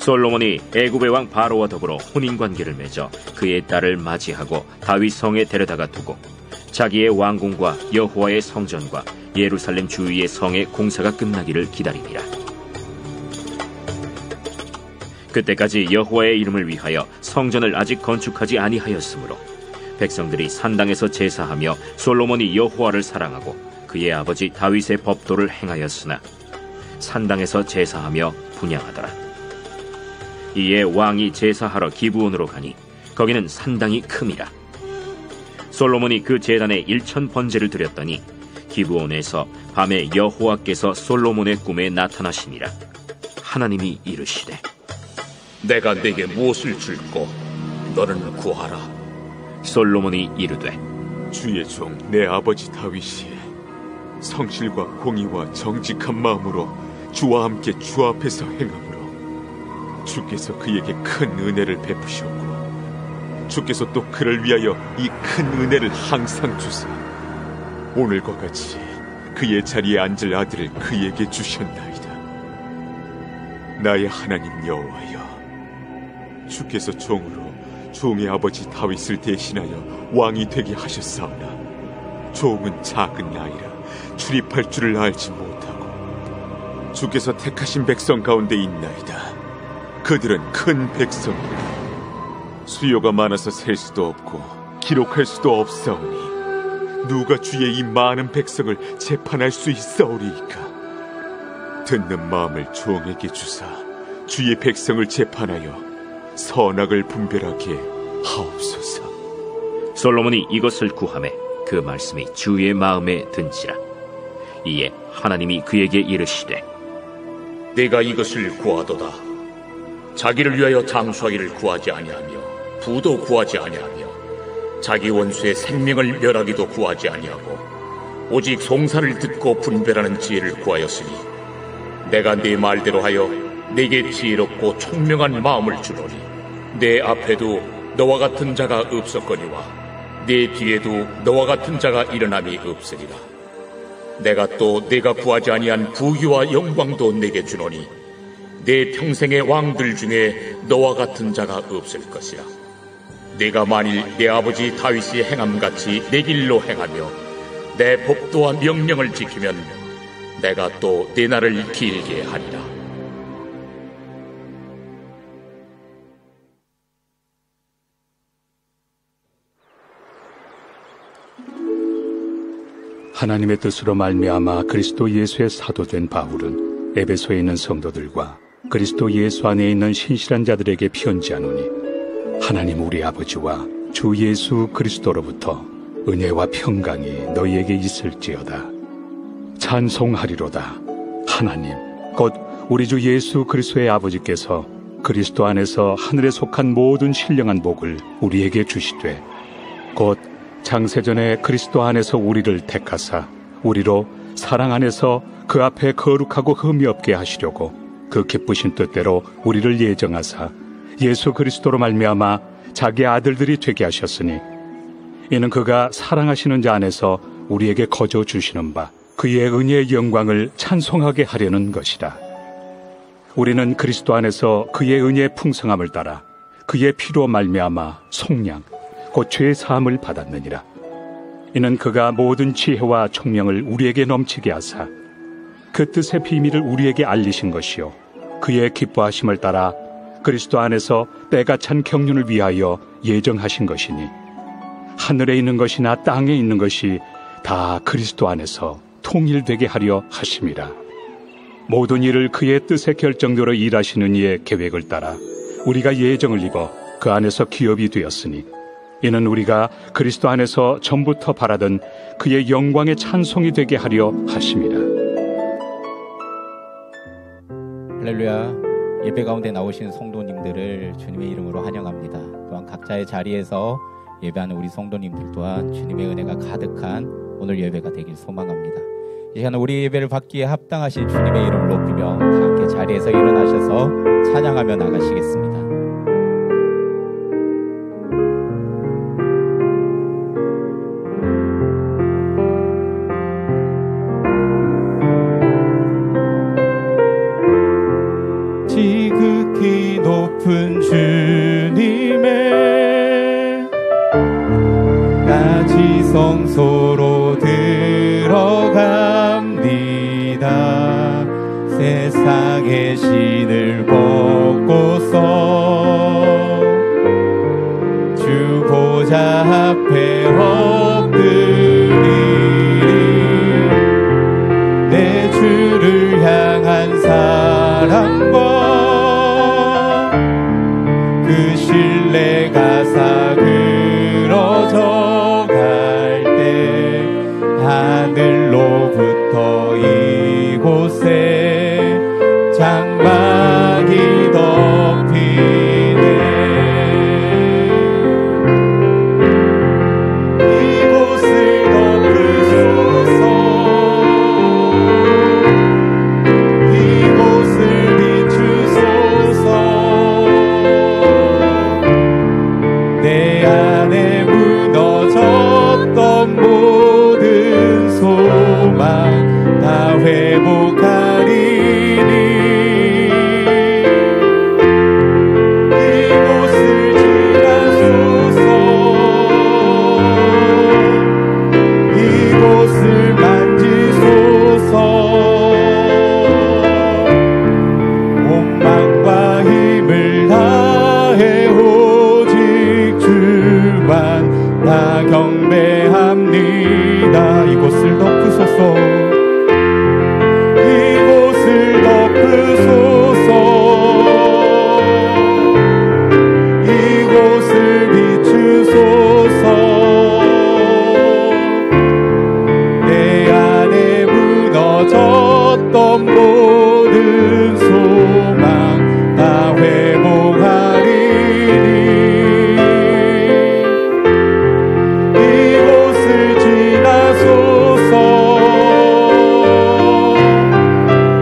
솔로몬이 애굽의 왕 바로와 더불어 혼인관계를 맺어 그의 딸을 맞이하고 다윗 성에 데려다가 두고 자기의 왕궁과 여호와의 성전과 예루살렘 주위의 성의 공사가 끝나기를 기다리니라. 그때까지 여호와의 이름을 위하여 성전을 아직 건축하지 아니하였으므로 백성들이 산당에서 제사하며 솔로몬이 여호와를 사랑하고 그의 아버지 다윗의 법도를 행하였으나 산당에서 제사하며 분향하더라. 이에 왕이 제사하러 기브온으로 가니 거기는 산당이 큼이라. 솔로몬이 그 제단에 1000번제를 드렸더니 기브온에서 밤에 여호와께서 솔로몬의 꿈에 나타나시니라. 하나님이 이르시되 내가 네게 무엇을 줄꼬 너는 구하라. 솔로몬이 이르되 주의 종 내 아버지 다윗이 성실과 공의와 정직한 마음으로 주와 함께 주 앞에서 행함으로 주께서 그에게 큰 은혜를 베푸셨고 주께서 또 그를 위하여 이 큰 은혜를 항상 주사 오늘과 같이 그의 자리에 앉을 아들을 그에게 주셨나이다. 나의 하나님 여호와여, 주께서 종으로 종의 아버지 다윗을 대신하여 왕이 되게 하셨사오나 종은 작은 나이라 출입할 줄을 알지 못하고 주께서 택하신 백성 가운데 있나이다. 그들은 큰 백성이라 수요가 많아서 셀 수도 없고 기록할 수도 없사오니 누가 주의 이 많은 백성을 재판할 수 있사오리이까. 듣는 마음을 종에게 주사 주의 백성을 재판하여 선악을 분별하게 하옵소서. 솔로몬이 이것을 구하매 그 말씀이 주의 마음에 든지라. 이에 하나님이 그에게 이르시되 네가 이것을 구하도다. 자기를 위하여 장수하기를 구하지 아니하며 부도 구하지 아니하며 자기 원수의 생명을 멸하기도 구하지 아니하고 오직 송사를 듣고 분별하는 지혜를 구하였으니 내가 네 말대로 하여 네게 지혜롭고 총명한 마음을 주노니 내 앞에도 너와 같은 자가 없었거니와 내 뒤에도 너와 같은 자가 일어남이 없으리라. 내가 또 네가 구하지 아니한 부귀와 영광도 네게 주노니 내 평생의 왕들 중에 너와 같은 자가 없을 것이라. 네가 만일 내 아버지 다윗이 행함같이 내 길로 행하며 내 법도와 명령을 지키면 내가 또 내 날을 길게 하리라. 하나님의 뜻으로 말미암아 그리스도 예수의 사도된 바울은 에베소에 있는 성도들과 그리스도 예수 안에 있는 신실한 자들에게 편지하노니 하나님 우리 아버지와 주 예수 그리스도로부터 은혜와 평강이 너희에게 있을지어다. 찬송하리로다. 하나님 곧 우리 주 예수 그리스도의 아버지께서 그리스도 안에서 하늘에 속한 모든 신령한 복을 우리에게 주시되 곧 창세전에 그리스도 안에서 우리를 택하사 우리로 사랑 안에서 그 앞에 거룩하고 흠이 없게 하시려고 그 기쁘신 뜻대로 우리를 예정하사 예수 그리스도로 말미암아 자기 아들들이 되게 하셨으니 이는 그가 사랑하시는 자 안에서 우리에게 거저 주시는 바 그의 은혜의 영광을 찬송하게 하려는 것이라. 우리는 그리스도 안에서 그의 은혜의 풍성함을 따라 그의 피로 말미암아 속량 곧 죄의 사함을 받았느니라. 이는 그가 모든 지혜와 총명을 우리에게 넘치게 하사 그 뜻의 비밀을 우리에게 알리신 것이요 그의 기뻐하심을 따라 그리스도 안에서 때가 찬 경륜을 위하여 예정하신 것이니 하늘에 있는 것이나 땅에 있는 것이 다 그리스도 안에서 통일되게 하려 하심이라. 모든 일을 그의 뜻의 결정대로 일하시는 이의 계획을 따라 우리가 예정을 입어 그 안에서 기업이 되었으니 이는 우리가 그리스도 안에서 전부터 바라던 그의 영광의 찬송이 되게 하려 하심이라. 할렐루야. 예배 가운데 나오신 성도님들을 주님의 이름으로 환영합니다. 또한 각자의 자리에서 예배하는 우리 성도님들 또한 주님의 은혜가 가득한 오늘 예배가 되길 소망합니다. 이 시간 우리 예배를 받기에 합당하신 주님의 이름을 높이며 다 함께 자리에서 일어나셔서 찬양하며 나가시겠습니다. 지극히 성소로 들어갑니다. 세상의 신을 벗고서 주 보좌 앞에 엎드리리. 내 주를 향한 사랑과 그 신뢰가 사그러져 갈 때 하늘로부터 이곳에 장막이 덮이네. 이곳을 덮으소서. 이곳을 비추소서. 내 안에 무너졌던 모든 소망 다 회복하리니. 이곳을 지나소서. 이곳을 만지소서. 온 마음과 힘을 다해 오직 주만 다 경배합니다. 이곳을 덮으소서. 이곳을 덮으소서. 이곳을 비추소서. 내 안에 무너졌던 모든 소망 다 회복하리니. 이곳을 지나소서.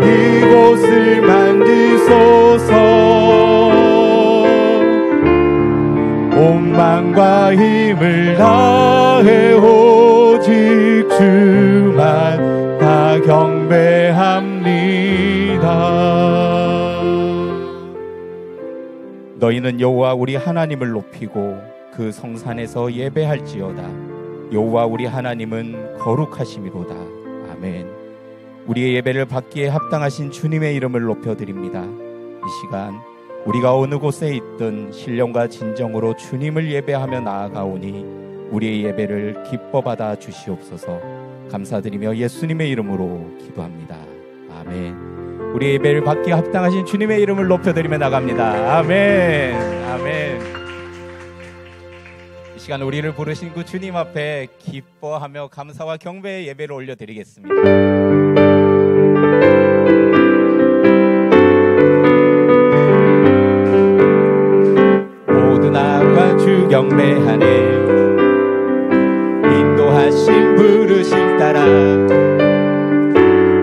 이곳을 만지소서. 온 마음과 힘을 다해 오직 주만 다 경배합니다. 너희는 여호와 우리 하나님을 높이고 그 성산에서 예배할지어다. 여호와 우리 하나님은 거룩하심이로다. 아멘. 우리의 예배를 받기에 합당하신 주님의 이름을 높여드립니다. 이 시간 우리가 어느 곳에 있든 신령과 진정으로 주님을 예배하며 나아가오니 우리의 예배를 기뻐 받아 주시옵소서. 감사드리며 예수님의 이름으로 기도합니다. 아멘. 우리의 예배를 받기에 합당하신 주님의 이름을 높여드리며 나갑니다. 아멘. 아멘. 이 시간 우리를 부르신 그 주님 앞에 기뻐하며 감사와 경배의 예배를 올려드리겠습니다. 모두 나와 주 경배하네. 인도하신 부르심 따라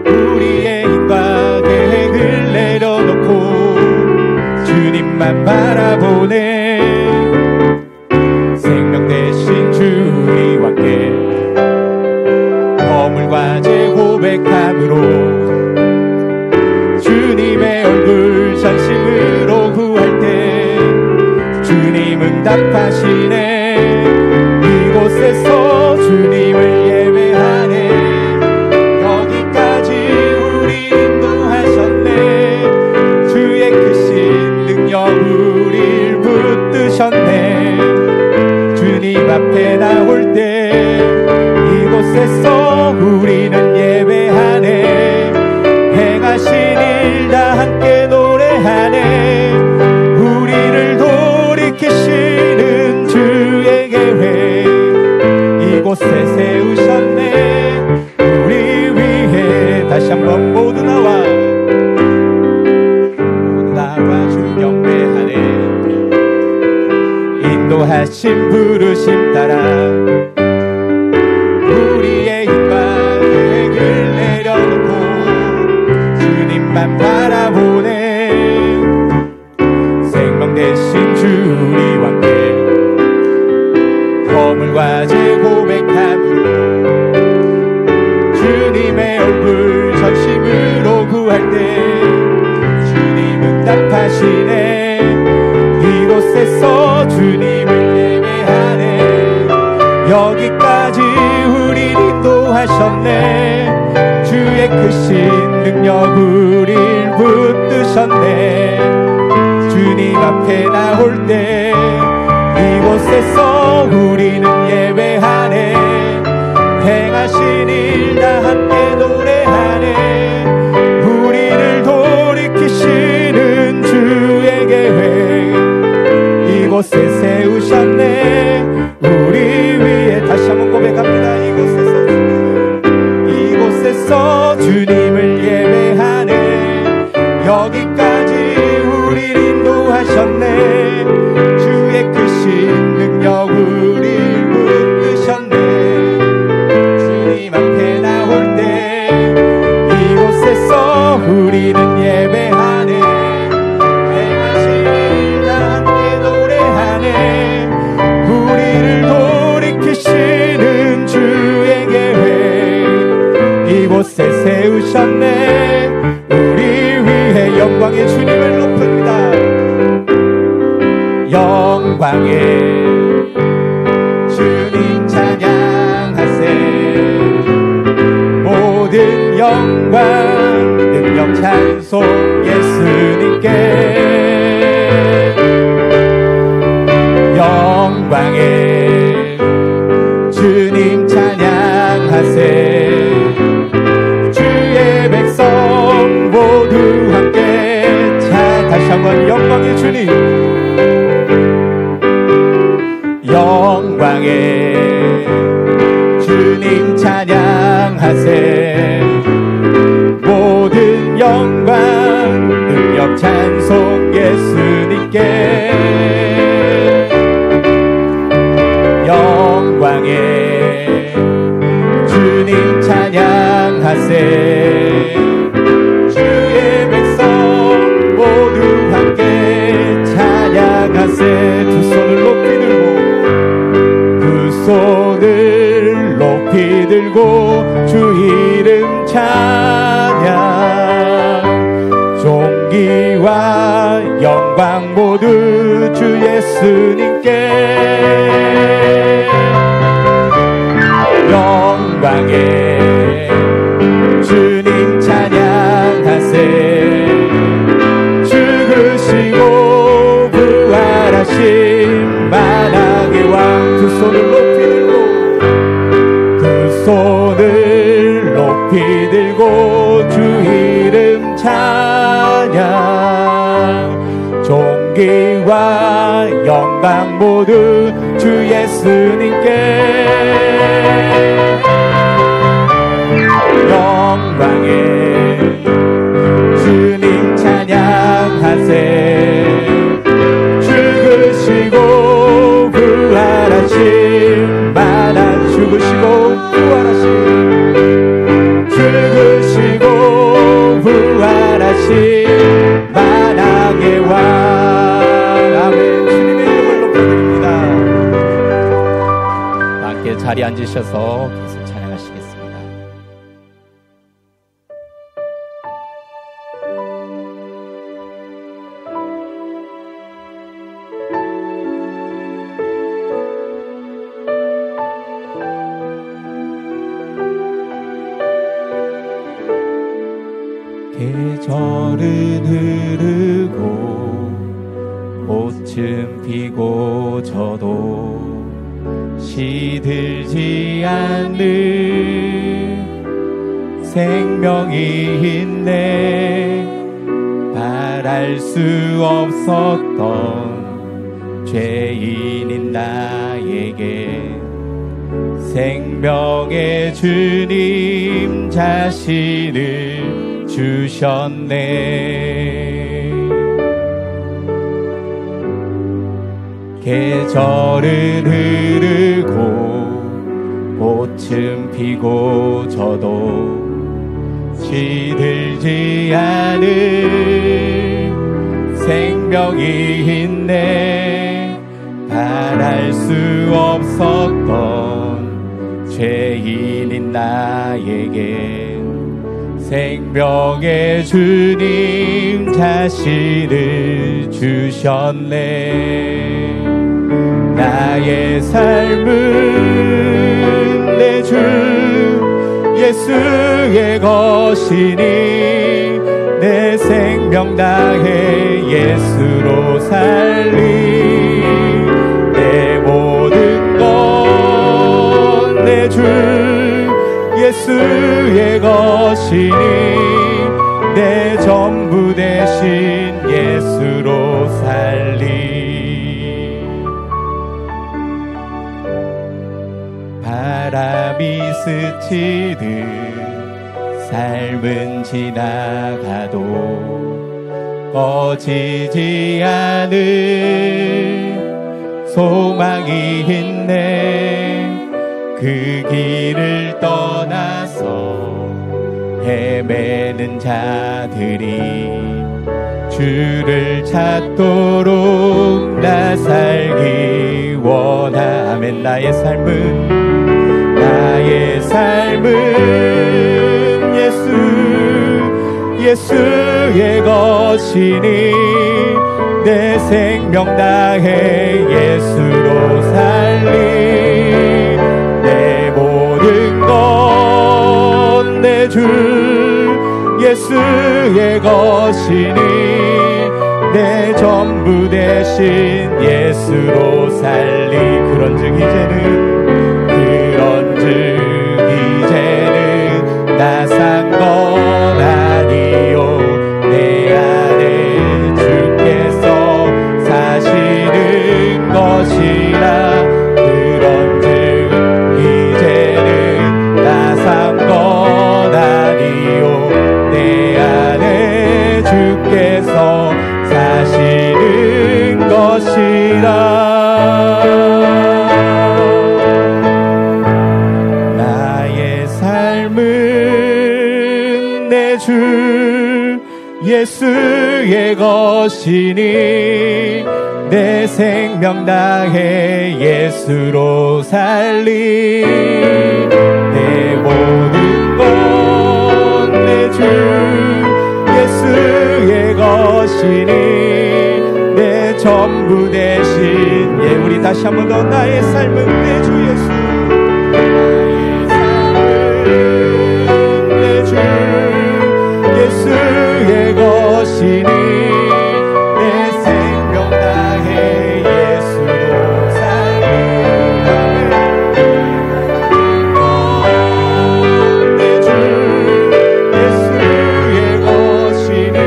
우리의 힘과 계획을 내려놓고 주님만 바라보네. 생명 대신 주의 왕께 허물과 죄 고백함으로 주님의 얼굴 전심으로 구할 때 주님 응답하시네. 이곳에서 주님을 예배하네. 여기까지 우리 인도하셨네. 주의 크신 능력 우릴 붙드셨네. 주님 앞에 나올 때 이곳에서 우리는 예배하네. 행하신 일 다 함께 노래하네. 우리를 돌이키시는 주의 계획 이곳에 세우셨네. 우리 위해 다시 한번 모두 나와 주 경배하네. 인도하신 부르심 따라 우리의 힘과 계획을 내려놓고 주님만 바라보네. 생명 대신 주의 왕께 허물과 죄 고백함으로 주님의 얼굴 전심으로 구할 때 주님 응답하시네. 이곳에서 주님을 예배하네. 여기까지 인도하셨네. 주의 크신 능력 우릴 붙드셨네. 주님 앞에 나올 때 이곳에서 우리는 예배하네. 행하신 일 다 함께 노래하네. 우리를 돌이키시는 주의 계획 이곳에 세우셨네. 우리 위에 다시 한번 고백합니다. 이곳에서 주님을 예배하네. 여기까지 우리를 인도하셨네. 주의 크신 능력 우릴 붙드셨네. 주님 앞에 나올 때 이곳에서 우리는 예배하네. 행하신 일 다 함께 노래하네. 우리를 돌이키시는 주의 계획 이곳에 세우셨네. 우리 위해 영광의 주님을 높입니다. 영광의 주님 찬양하세. 모든 영광 능력 찬송 예수님께. 영광의 주님 찬양하세. 주의 백성 모두 함께 다시 한번 영광의 주님. 영광의 주님 찬양하세. 모든 영광 능력 찬송 예수님께. 영광의 주님 찬양하세. 주의 백성 모두 함께 찬양하세. 두 손을 높이 들고 두 손을 높이 들고 주 이름 찬양. 존귀와 영광 모두 주 예수님께. 영광의 주님 찬양하세. 죽으시고 부활하신 만왕의 왕. 두 손을 높이 들고 두 손을 높이 들고 주 이름 찬양. 존귀와 영광 모두 주 예수님께. 영광의 주님 찬양하세. 죽으시고 부활하신 만왕. 죽으시고 부활하신 죽으시고 부활하신 만왕의 왕. 아멘. 주님의 이름을 높여드립니다. 함께 자리에 앉으셔서 계속 찬양하시겠습니다. 계절은 흐르고 꽃은 피고 져도 시들지 않는 생명이 있네. 바랄 수 없었던 죄인인 나에게 생명의 주님 자신을 주셨네. 계절은 흐르고 꽃은 피고 져도 시들지 않은 생명이 있네. 바랄 수 없었던 죄인인 나에게 생명의 주님 자신을 주셨네. 나의 삶은 내 주 예수의 것이니 내 생명 다해 예수로 살리 내 모든 것 내 주 예수의 것이니 내 전부 대신 예수로 살리 바람이 스치듯 삶은 지나가도 꺼지지 않을 소망이 있네 그 길을 떠나서 헤매는 자들이 주를 찾도록 나 살기 원하면 나의 삶은 예수의 것이니 내 생명 다해 예수로 살리 내 모든 것 내 주 예수의 것이니 내 전부 대신 예수로 살리 그런즉 이제는 나 산 건 아니요 내 안에 주께서 사시는 것이라 그런즉 이제는 나 산 건 아니요 내 안에 주께서 사시는 것이라 주 예수의 것이니 내 생명 다해 예수로 살리 내 모든 것 내 주 예수의 것이니 내 전부 대신 우리 다시 한 번 더 나의 삶은 내 주 예수 내 주 예수의 것이니 내 생명 다해 예수로 살리 내 주 예수의 것이니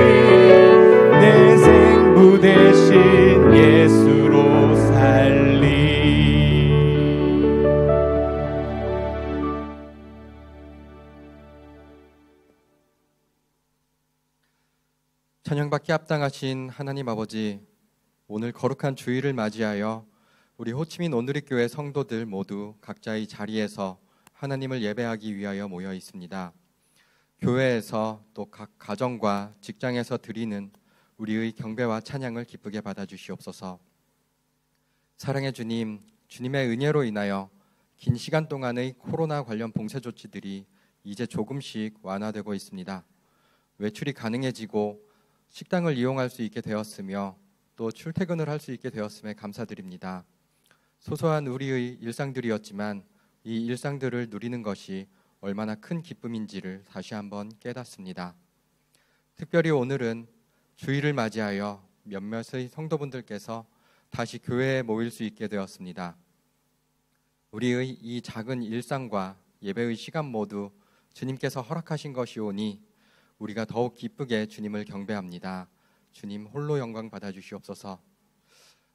내 생부 대신 예수로 살리 찬양받기 합당하신 하나님 아버지, 오늘 거룩한 주일을 맞이하여 우리 호치민 온누리교회 성도들 모두 각자의 자리에서 하나님을 예배하기 위하여 모여 있습니다. 교회에서 또 각 가정과 직장에서 드리는 우리의 경배와 찬양을 기쁘게 받아주시옵소서. 사랑의 주님, 주님의 은혜로 인하여 긴 시간 동안의 코로나 관련 봉쇄 조치들이 이제 조금씩 완화되고 있습니다. 외출이 가능해지고 식당을 이용할 수 있게 되었으며 또 출퇴근을 할 수 있게 되었음에 감사드립니다. 소소한 우리의 일상들이었지만 이 일상들을 누리는 것이 얼마나 큰 기쁨인지를 다시 한번 깨닫습니다. 특별히 오늘은 주일을 맞이하여 몇몇의 성도분들께서 다시 교회에 모일 수 있게 되었습니다. 우리의 이 작은 일상과 예배의 시간 모두 주님께서 허락하신 것이오니 우리가 더욱 기쁘게 주님을 경배합니다. 주님 홀로 영광 받아주시옵소서.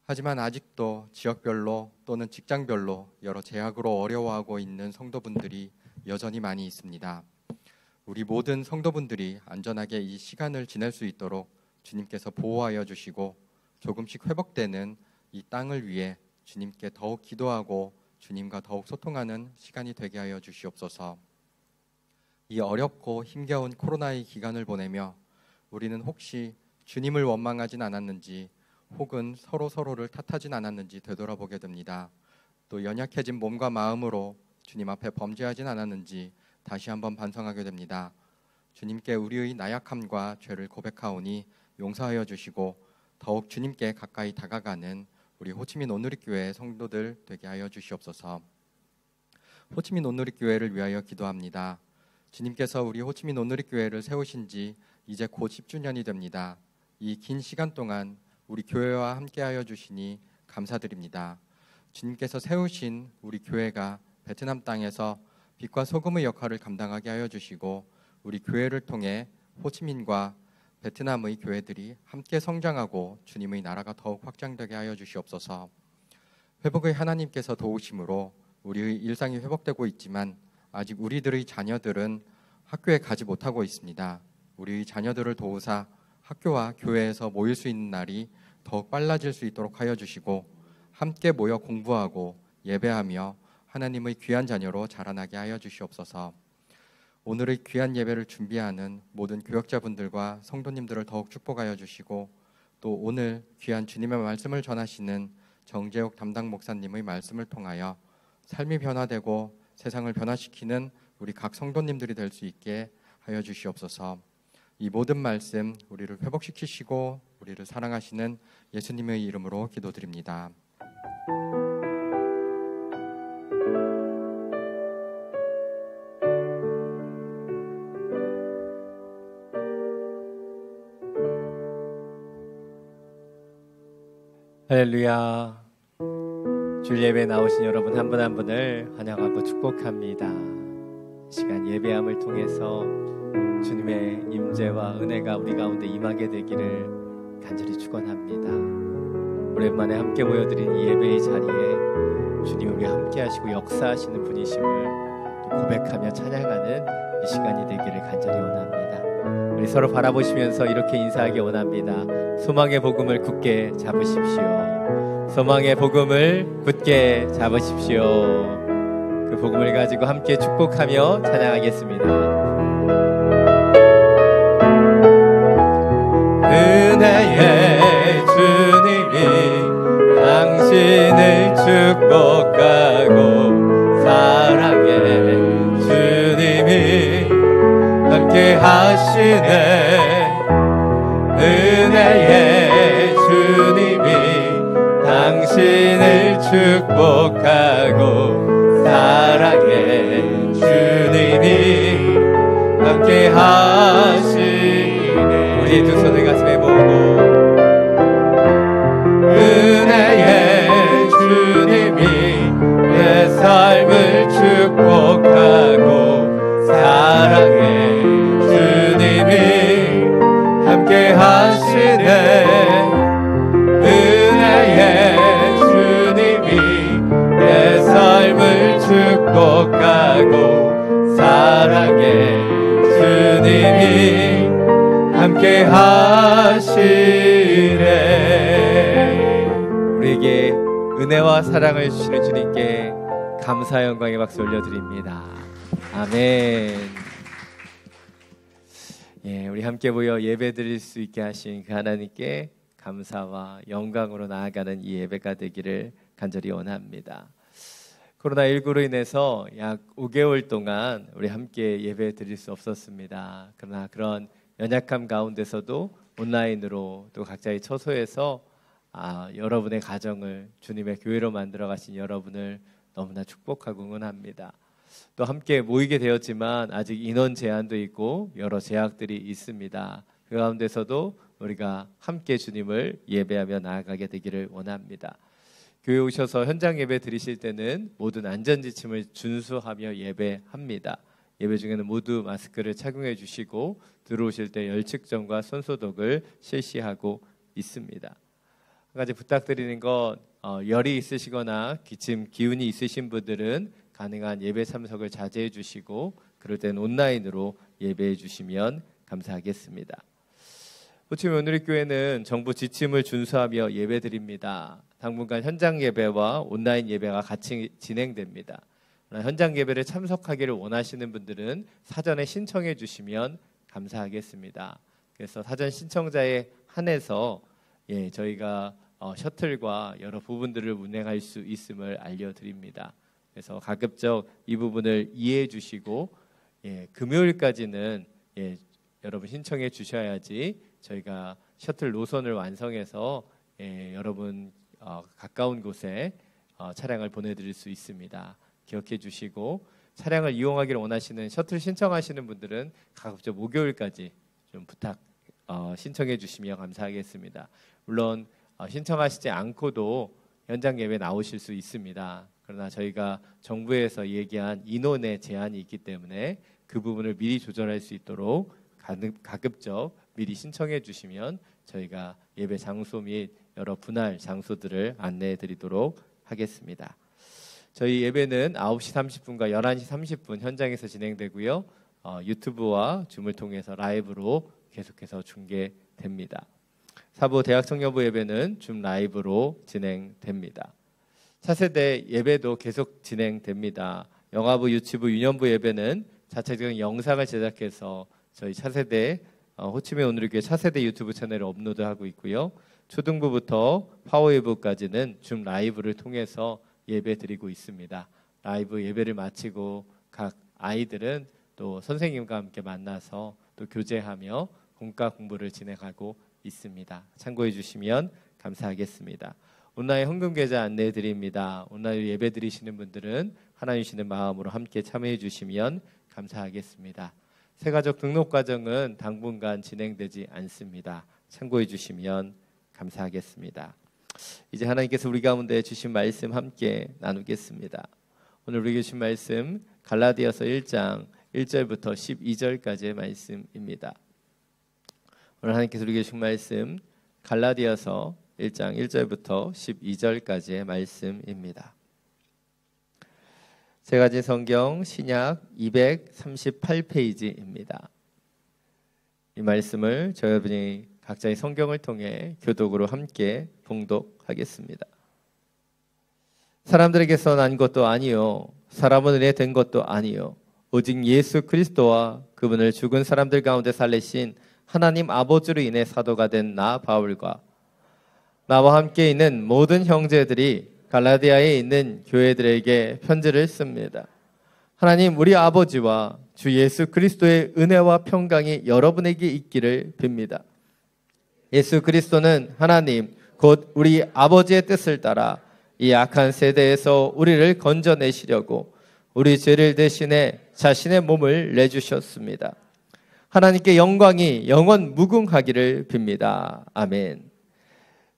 하지만 아직도 지역별로 또는 직장별로 여러 제약으로 어려워하고 있는 성도분들이 여전히 많이 있습니다. 우리 모든 성도분들이 안전하게 이 시간을 지낼 수 있도록 주님께서 보호하여 주시고 조금씩 회복되는 이 땅을 위해 주님께 더욱 기도하고 주님과 더욱 소통하는 시간이 되게 하여 주시옵소서. 이 어렵고 힘겨운 코로나의 기간을 보내며 우리는 혹시 주님을 원망하진 않았는지 혹은 서로를 탓하진 않았는지 되돌아보게 됩니다. 또 연약해진 몸과 마음으로 주님 앞에 범죄하진 않았는지 다시 한번 반성하게 됩니다. 주님께 우리의 나약함과 죄를 고백하오니 용서하여 주시고 더욱 주님께 가까이 다가가는 우리 호치민 온누리교회 성도들 되게 하여 주시옵소서. 호치민 온누리교회를 위하여 기도합니다. 주님께서 우리 호치민 온누리교회를 세우신 지 이제 곧 10주년이 됩니다. 이 긴 시간 동안 우리 교회와 함께하여 주시니 감사드립니다. 주님께서 세우신 우리 교회가 베트남 땅에서 빛과 소금의 역할을 감당하게 하여 주시고 우리 교회를 통해 호치민과 베트남의 교회들이 함께 성장하고 주님의 나라가 더욱 확장되게 하여 주시옵소서. 회복의 하나님께서 도우심으로 우리의 일상이 회복되고 있지만 아직 우리들의 자녀들은 학교에 가지 못하고 있습니다. 우리의 자녀들을 도우사 학교와 교회에서 모일 수 있는 날이 더욱 빨라질 수 있도록 하여 주시고 함께 모여 공부하고 예배하며 하나님의 귀한 자녀로 자라나게 하여 주시옵소서. 오늘의 귀한 예배를 준비하는 모든 교역자분들과 성도님들을 더욱 축복하여 주시고 또 오늘 귀한 주님의 말씀을 전하시는 정재욱 담당 목사님의 말씀을 통하여 삶이 변화되고 세상을 변화시키는 우리 각 성도님들이 될 수 있게 하여 주시옵소서. 이 모든 말씀 우리를 회복시키시고 우리를 사랑하시는 예수님의 이름으로 기도드립니다. 할렐루야. 주일 예배에 나오신 여러분 한 분 한 분을 환영하고 축복합니다. 시간 예배함을 통해서 주님의 임재와 은혜가 우리 가운데 임하게 되기를 간절히 축원합니다. 오랜만에 함께 모여드린 이 예배의 자리에 주님 우리 함께 하시고 역사하시는 분이심을 또 고백하며 찬양하는 이 시간이 되기를 간절히 원합니다. 우리 서로 바라보시면서 이렇게 인사하기 원합니다. 소망의 복음을 굳게 잡으십시오. 소망의 복음을 굳게 잡으십시오. 그 복음을 가지고 함께 축복하며 찬양하겠습니다. 은혜의 주님이 당신을 축복하고 사랑의 주님이 함께 하시네. 은혜의 주님이 당신을 축복하고 사랑의 주님이 함께 하시네. 우리 두 손을 가슴에 모으고 은혜의 주님이 내 삶을 축복하고 사랑의 주님이 함께 하시네. 은혜의 주님이 내 삶을 축복하고 사랑의 주님이 함께 하시네. 우리에게 은혜와 사랑을 주시는 주님께 감사 영광의 박수 올려드립니다. 아멘. 예, 우리 함께 모여 예배 드릴 수 있게 하신 그 하나님께 감사와 영광으로 나아가는 이 예배가 되기를 간절히 원합니다. 코로나19로 인해서 약 5개월 동안 우리 함께 예배 드릴 수 없었습니다. 그러나 그런 연약함 가운데서도 온라인으로 또 각자의 처소에서 여러분의 가정을 주님의 교회로 만들어 가신 여러분을 너무나 축복하고 응원합니다. 또 함께 모이게 되었지만 아직 인원 제한도 있고 여러 제약들이 있습니다. 그 가운데서도 우리가 함께 주님을 예배하며 나아가게 되기를 원합니다. 교회 오셔서 현장 예배 드리실 때는 모든 안전지침을 준수하며 예배합니다. 예배 중에는 모두 마스크를 착용해 주시고 들어오실 때 열측정과 손소독을 실시하고 있습니다. 한 가지 부탁드리는 건 열이 있으시거나 기침, 기운이 있으신 분들은 가능한 예배 참석을 자제해 주시고 그럴 때는 온라인으로 예배해 주시면 감사하겠습니다. 호치민 온누리교회는 정부 지침을 준수하며 예배드립니다. 당분간 현장 예배와 온라인 예배가 같이 진행됩니다. 현장 예배를 참석하기를 원하시는 분들은 사전에 신청해 주시면 감사하겠습니다. 그래서 사전 신청자에 한해서 저희가 셔틀과 여러 부분들을 운행할 수 있음을 알려드립니다. 그래서 가급적 이 부분을 이해해 주시고 금요일까지는 여러분 신청해 주셔야지 저희가 셔틀 노선을 완성해서 여러분 가까운 곳에 차량을 보내드릴 수 있습니다. 기억해 주시고 차량을 이용하기를 원하시는 셔틀 신청하시는 분들은 가급적 목요일까지 좀 부탁 신청해 주시면 감사하겠습니다. 물론 신청하시지 않고도 현장 예배 나오실 수 있습니다. 그러나 저희가 정부에서 얘기한 인원의 제한이 있기 때문에 그 부분을 미리 조절할 수 있도록 가급적 미리 신청해 주시면 저희가 예배 장소 및 여러 분할 장소들을 안내해 드리도록 하겠습니다. 저희 예배는 9시 30분과 11시 30분 현장에서 진행되고요. 유튜브와 줌을 통해서 라이브로 계속해서 중계됩니다. 사부 대학 청년부 예배는 줌 라이브로 진행됩니다. 차세대 예배도 계속 진행됩니다. 영화부, 유치부, 유년부 예배는 자체적인 영상을 제작해서 저희 차세대 호치민 오늘교회 차세대 유튜브 채널에 업로드하고 있고요. 초등부부터 파워웨이브까지는 줌 라이브를 통해서 예배 드리고 있습니다. 라이브 예배를 마치고 각 아이들은 또 선생님과 함께 만나서 또 교제하며 공과 공부를 진행하고 있습니다. 참고해 주시면 감사하겠습니다. 온라인 헌금 계좌 안내해 드립니다. 온라인 예배 드리시는 분들은 하나님 주시는 마음으로 함께 참여해 주시면 감사하겠습니다. 새가족 등록 과정은 당분간 진행되지 않습니다. 참고해 주시면 감사하겠습니다. 이제 하나님께서 우리 가운데 주신 말씀 함께 나누겠습니다. 오늘 우리에게 주신 말씀 갈라디아서 1장 1절부터 12절까지의 말씀입니다. 오늘 하나님께서 우리에게 주신 말씀 갈라디아서 1장 1절부터 12절까지의 말씀입니다. 제가 가진 성경 신약 238페이지입니다. 이 말씀을 저희 여러분이 각자의 성경을 통해 교독으로 함께 봉독하겠습니다. 사람들에게서 난 것도 아니요 사람은 은혜 된 것도 아니요 오직 예수 그리스도와 그분을 죽은 사람들 가운데 살리신 하나님 아버지로 인해 사도가 된 나 바울과 나와 함께 있는 모든 형제들이 갈라디아에 있는 교회들에게 편지를 씁니다. 하나님 우리 아버지와 주 예수 그리스도의 은혜와 평강이 여러분에게 있기를 빕니다. 예수 그리스도는 하나님 곧 우리 아버지의 뜻을 따라 이 악한 세대에서 우리를 건져내시려고 우리 죄를 대신해 자신의 몸을 내주셨습니다. 하나님께 영광이 영원 무궁하기를 빕니다. 아멘.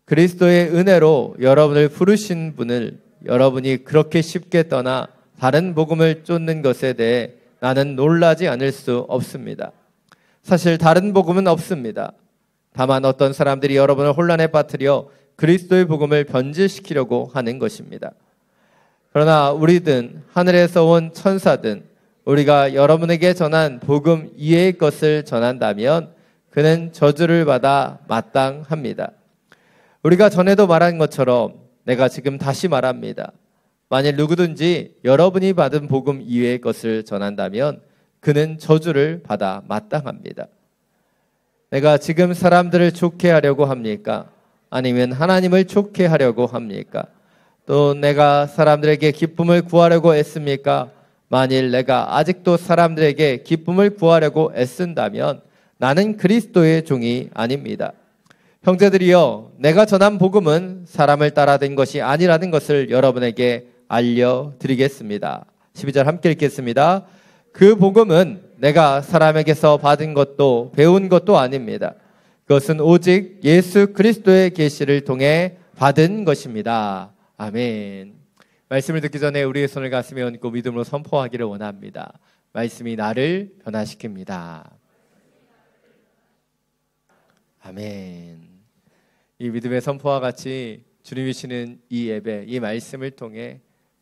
그리스도의 은혜로 여러분을 부르신 분을 여러분이 그렇게 쉽게 떠나 다른 복음을 쫓는 것에 대해 나는 놀라지 않을 수 없습니다. 사실 다른 복음은 없습니다. 다만 어떤 사람들이 여러분을 혼란에 빠뜨려 그리스도의 복음을 변질시키려고 하는 것입니다. 그러나 우리든 하늘에서 온 천사든 우리가 여러분에게 전한 복음 이외의 것을 전한다면 그는 저주를 받아 마땅합니다. 우리가 전에도 말한 것처럼 내가 지금 다시 말합니다. 만일 누구든지 여러분이 받은 복음 이외의 것을 전한다면 그는 저주를 받아 마땅합니다. 내가 지금 사람들을 좋게 하려고 합니까? 아니면 하나님을 좋게 하려고 합니까? 또 내가 사람들에게 기쁨을 구하려고 애씁니까? 만일 내가 아직도 사람들에게 기쁨을 구하려고 애쓴다면 나는 그리스도의 종이 아닙니다. 형제들이여, 내가 전한 복음은 사람을 따라 된 것이 아니라는 것을 여러분에게 알려드리겠습니다. 12절 함께 읽겠습니다. 그 복음은 내가 사람에게서 받은 것도 배운 것도 아닙니다. 그것은 오직 예수 그리스도의 계시를 통해 받은 것입니다. 아멘. 말씀을 듣기 전에 우리의 손을 가슴에 얹고 믿음으로 선포하기를 원합니다. 말씀이 나를 변화시킵니다. 아멘. 이 믿음의 선포와 같이 주님이 주시는 이 예배, 이 말씀을 통해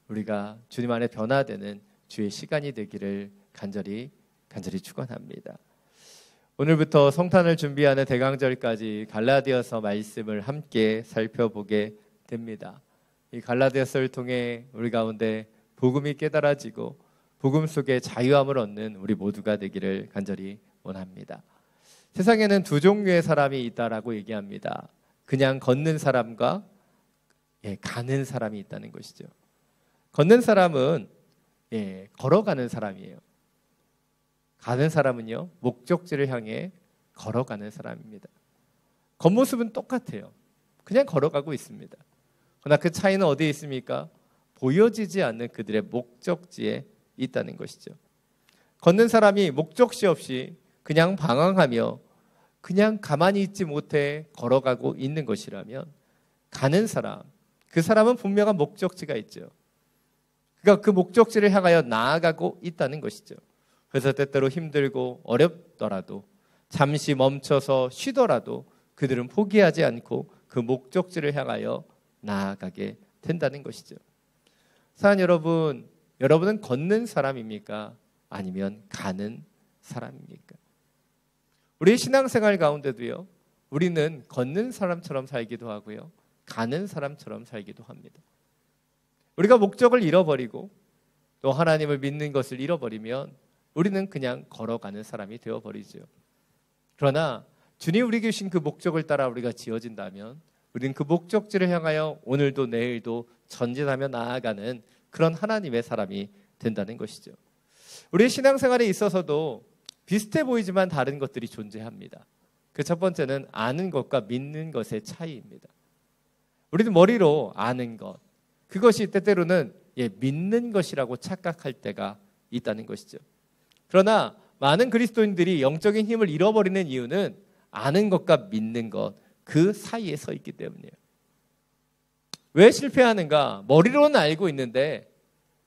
우리가 주님 안에 변화되는 주의 시간이 되기를 간절히 축원합니다. 오늘부터 성탄을 준비하는 대강절까지 갈라디아서 말씀을 함께 살펴보게 됩니다. 이 갈라디아서를 통해 우리 가운데 복음이 깨달아지고 복음 속에 자유함을 얻는 우리 모두가 되기를 간절히 원합니다. 세상에는 두 종류의 사람이 있다라고 얘기합니다. 그냥 걷는 사람과 가는 사람이 있다는 것이죠. 걷는 사람은 걸어가는 사람이에요. 가는 사람은요, 목적지를 향해 걸어가는 사람입니다. 겉모습은 똑같아요. 그냥 걸어가고 있습니다. 그러나 그 차이는 어디에 있습니까? 보여지지 않는 그들의 목적지에 있다는 것이죠. 걷는 사람이 목적지 없이 그냥 방황하며 그냥 가만히 있지 못해 걸어가고 있는 것이라면 가는 사람, 그 사람은 분명한 목적지가 있죠. 그러니까 그 목적지를 향하여 나아가고 있다는 것이죠. 그래서 때때로 힘들고 어렵더라도 잠시 멈춰서 쉬더라도 그들은 포기하지 않고 그 목적지를 향하여 나아가게 된다는 것이죠. 사랑하는 여러분, 여러분은 걷는 사람입니까? 아니면 가는 사람입니까? 우리의 신앙생활 가운데도요, 우리는 걷는 사람처럼 살기도 하고요, 가는 사람처럼 살기도 합니다. 우리가 목적을 잃어버리고 또 하나님을 믿는 것을 잃어버리면 우리는 그냥 걸어가는 사람이 되어버리죠. 그러나 주님 우리에게 주신 그 목적을 따라 우리가 지어진다면 우리는 그 목적지를 향하여 오늘도 내일도 전진하며 나아가는 그런 하나님의 사람이 된다는 것이죠. 우리의 신앙생활에 있어서도 비슷해 보이지만 다른 것들이 존재합니다. 그 첫 번째는 아는 것과 믿는 것의 차이입니다. 우리는 머리로 아는 것, 그것이 때때로는 믿는 것이라고 착각할 때가 있다는 것이죠. 그러나 많은 그리스도인들이 영적인 힘을 잃어버리는 이유는 아는 것과 믿는 것, 그 사이에 서 있기 때문이에요. 왜 실패하는가? 머리로는 알고 있는데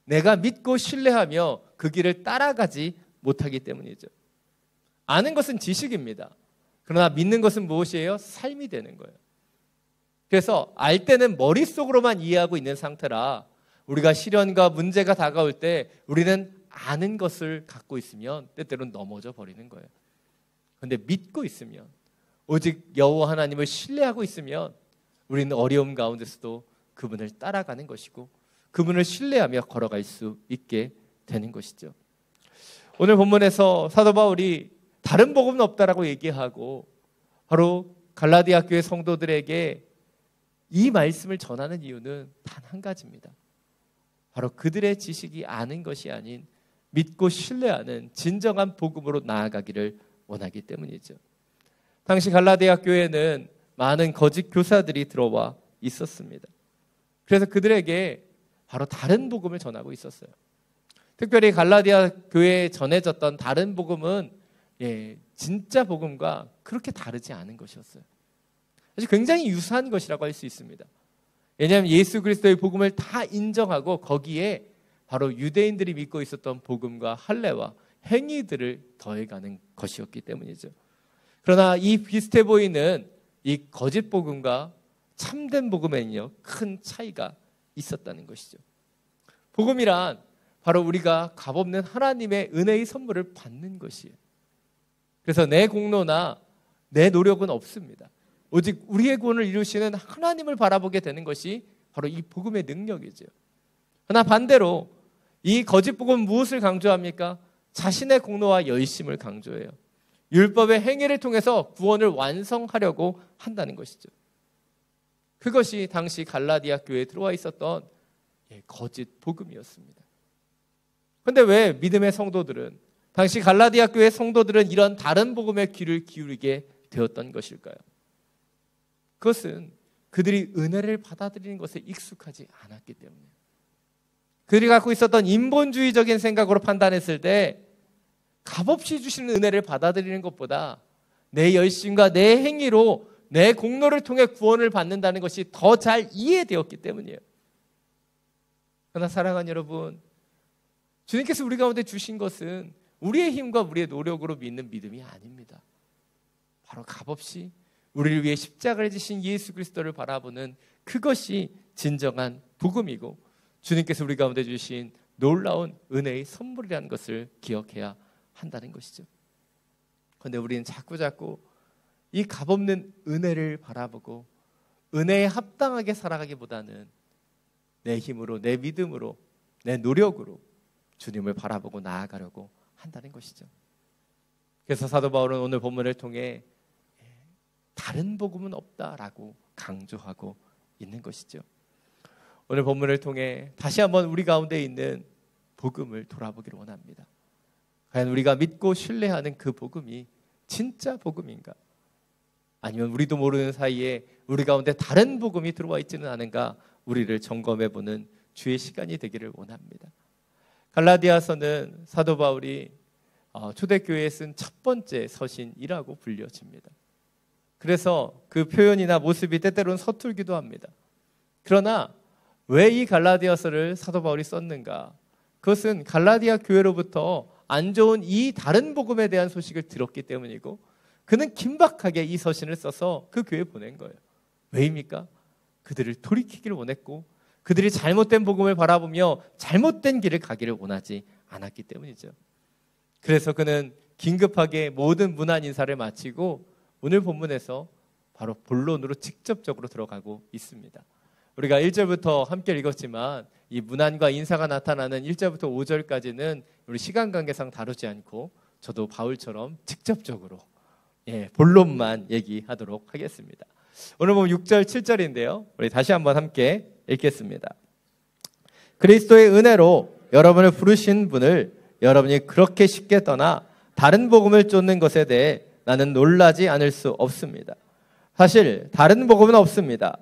내가 믿고 신뢰하며 그 길을 따라가지 못하기 때문이죠. 아는 것은 지식입니다. 그러나 믿는 것은 무엇이에요? 삶이 되는 거예요. 그래서 알 때는 머릿속으로만 이해하고 있는 상태라 우리가 시련과 문제가 다가올 때 우리는 아는 것을 갖고 있으면 때때로는 넘어져 버리는 거예요. 그런데 믿고 있으면, 오직 여호와 하나님을 신뢰하고 있으면 우리는 어려움 가운데서도 그분을 따라가는 것이고 그분을 신뢰하며 걸어갈 수 있게 되는 것이죠. 오늘 본문에서 사도 바울이 다른 복음은 없다라고 얘기하고 바로 갈라디아 교회 성도들에게 이 말씀을 전하는 이유는 단 한 가지입니다. 바로 그들의 지식이 아는 것이 아닌 믿고 신뢰하는 진정한 복음으로 나아가기를 원하기 때문이죠. 당시 갈라디아 교회는 많은 거짓 교사들이 들어와 있었습니다. 그래서 그들에게 바로 다른 복음을 전하고 있었어요. 특별히 갈라디아 교회에 전해졌던 다른 복음은 진짜 복음과 그렇게 다르지 않은 것이었어요. 사실 굉장히 유사한 것이라고 할 수 있습니다. 왜냐하면 예수 그리스도의 복음을 다 인정하고 거기에 바로 유대인들이 믿고 있었던 복음과 할례와 행위들을 더해가는 것이었기 때문이죠. 그러나 이 비슷해 보이는 이 거짓 복음과 참된 복음에는요, 큰 차이가 있었다는 것이죠. 복음이란 바로 우리가 값없는 하나님의 은혜의 선물을 받는 것이에요. 그래서 내 공로나 내 노력은 없습니다. 오직 우리의 구원을 이루시는 하나님을 바라보게 되는 것이 바로 이 복음의 능력이죠. 그러나 반대로 이 거짓 복음은 무엇을 강조합니까? 자신의 공로와 열심을 강조해요. 율법의 행위를 통해서 구원을 완성하려고 한다는 것이죠. 그것이 당시 갈라디아 교회에 들어와 있었던 거짓 복음이었습니다. 그런데 왜 믿음의 성도들은, 당시 갈라디아 교회 성도들은 이런 다른 복음에 귀를 기울이게 되었던 것일까요? 그것은 그들이 은혜를 받아들이는 것에 익숙하지 않았기 때문이에요. 그들이 갖고 있었던 인본주의적인 생각으로 판단했을 때 값없이 주시는 은혜를 받아들이는 것보다 내 열심과 내 행위로 내 공로를 통해 구원을 받는다는 것이 더 잘 이해되었기 때문이에요. 그러나 사랑하는 여러분, 주님께서 우리 가운데 주신 것은 우리의 힘과 우리의 노력으로 믿는 믿음이 아닙니다. 바로 값없이 우리를 위해 십자가를 지신 예수 그리스도를 바라보는 그것이 진정한 복음이고 주님께서 우리 가운데 주신 놀라운 은혜의 선물이라는 것을 기억해야 한다는 것이죠. 그런데 우리는 자꾸 이 값없는 은혜를 바라보고 은혜에 합당하게 살아가기보다는 내 힘으로, 내 믿음으로, 내 노력으로 주님을 바라보고 나아가려고 한다는 것이죠. 그래서 사도 바울은 오늘 본문을 통해 다른 복음은 없다라고 강조하고 있는 것이죠. 오늘 본문을 통해 다시 한번 우리 가운데 있는 복음을 돌아보기를 원합니다. 과연 우리가 믿고 신뢰하는 그 복음이 진짜 복음인가? 아니면 우리도 모르는 사이에 우리 가운데 다른 복음이 들어와 있지는 않은가? 우리를 점검해보는 주의 시간이 되기를 원합니다. 갈라디아서는 사도 바울이 초대교회에 쓴 첫 번째 서신이라고 불려집니다. 그래서 그 표현이나 모습이 때때로는 서툴기도 합니다. 그러나 왜 이 갈라디아서를 사도 바울이 썼는가? 그것은 갈라디아 교회로부터 안 좋은 이 다른 복음에 대한 소식을 들었기 때문이고, 그는 긴박하게 이 서신을 써서 그 교회에 보낸 거예요. 왜입니까? 그들을 돌이키기를 원했고, 그들이 잘못된 복음을 바라보며 잘못된 길을 가기를 원하지 않았기 때문이죠. 그래서 그는 긴급하게 모든 문안 인사를 마치고 오늘 본문에서 바로 본론으로 직접적으로 들어가고 있습니다. 우리가 1절부터 함께 읽었지만 이 문안과 인사가 나타나는 1절부터 5절까지는 우리 시간 관계상 다루지 않고 저도 바울처럼 직접적으로 본론만 얘기하도록 하겠습니다. 오늘 보면 6절, 7절인데요. 우리 다시 한번 함께 읽겠습니다. 그리스도의 은혜로 여러분을 부르신 분을 여러분이 그렇게 쉽게 떠나 다른 복음을 쫓는 것에 대해 나는 놀라지 않을 수 없습니다. 사실 다른 복음은 없습니다.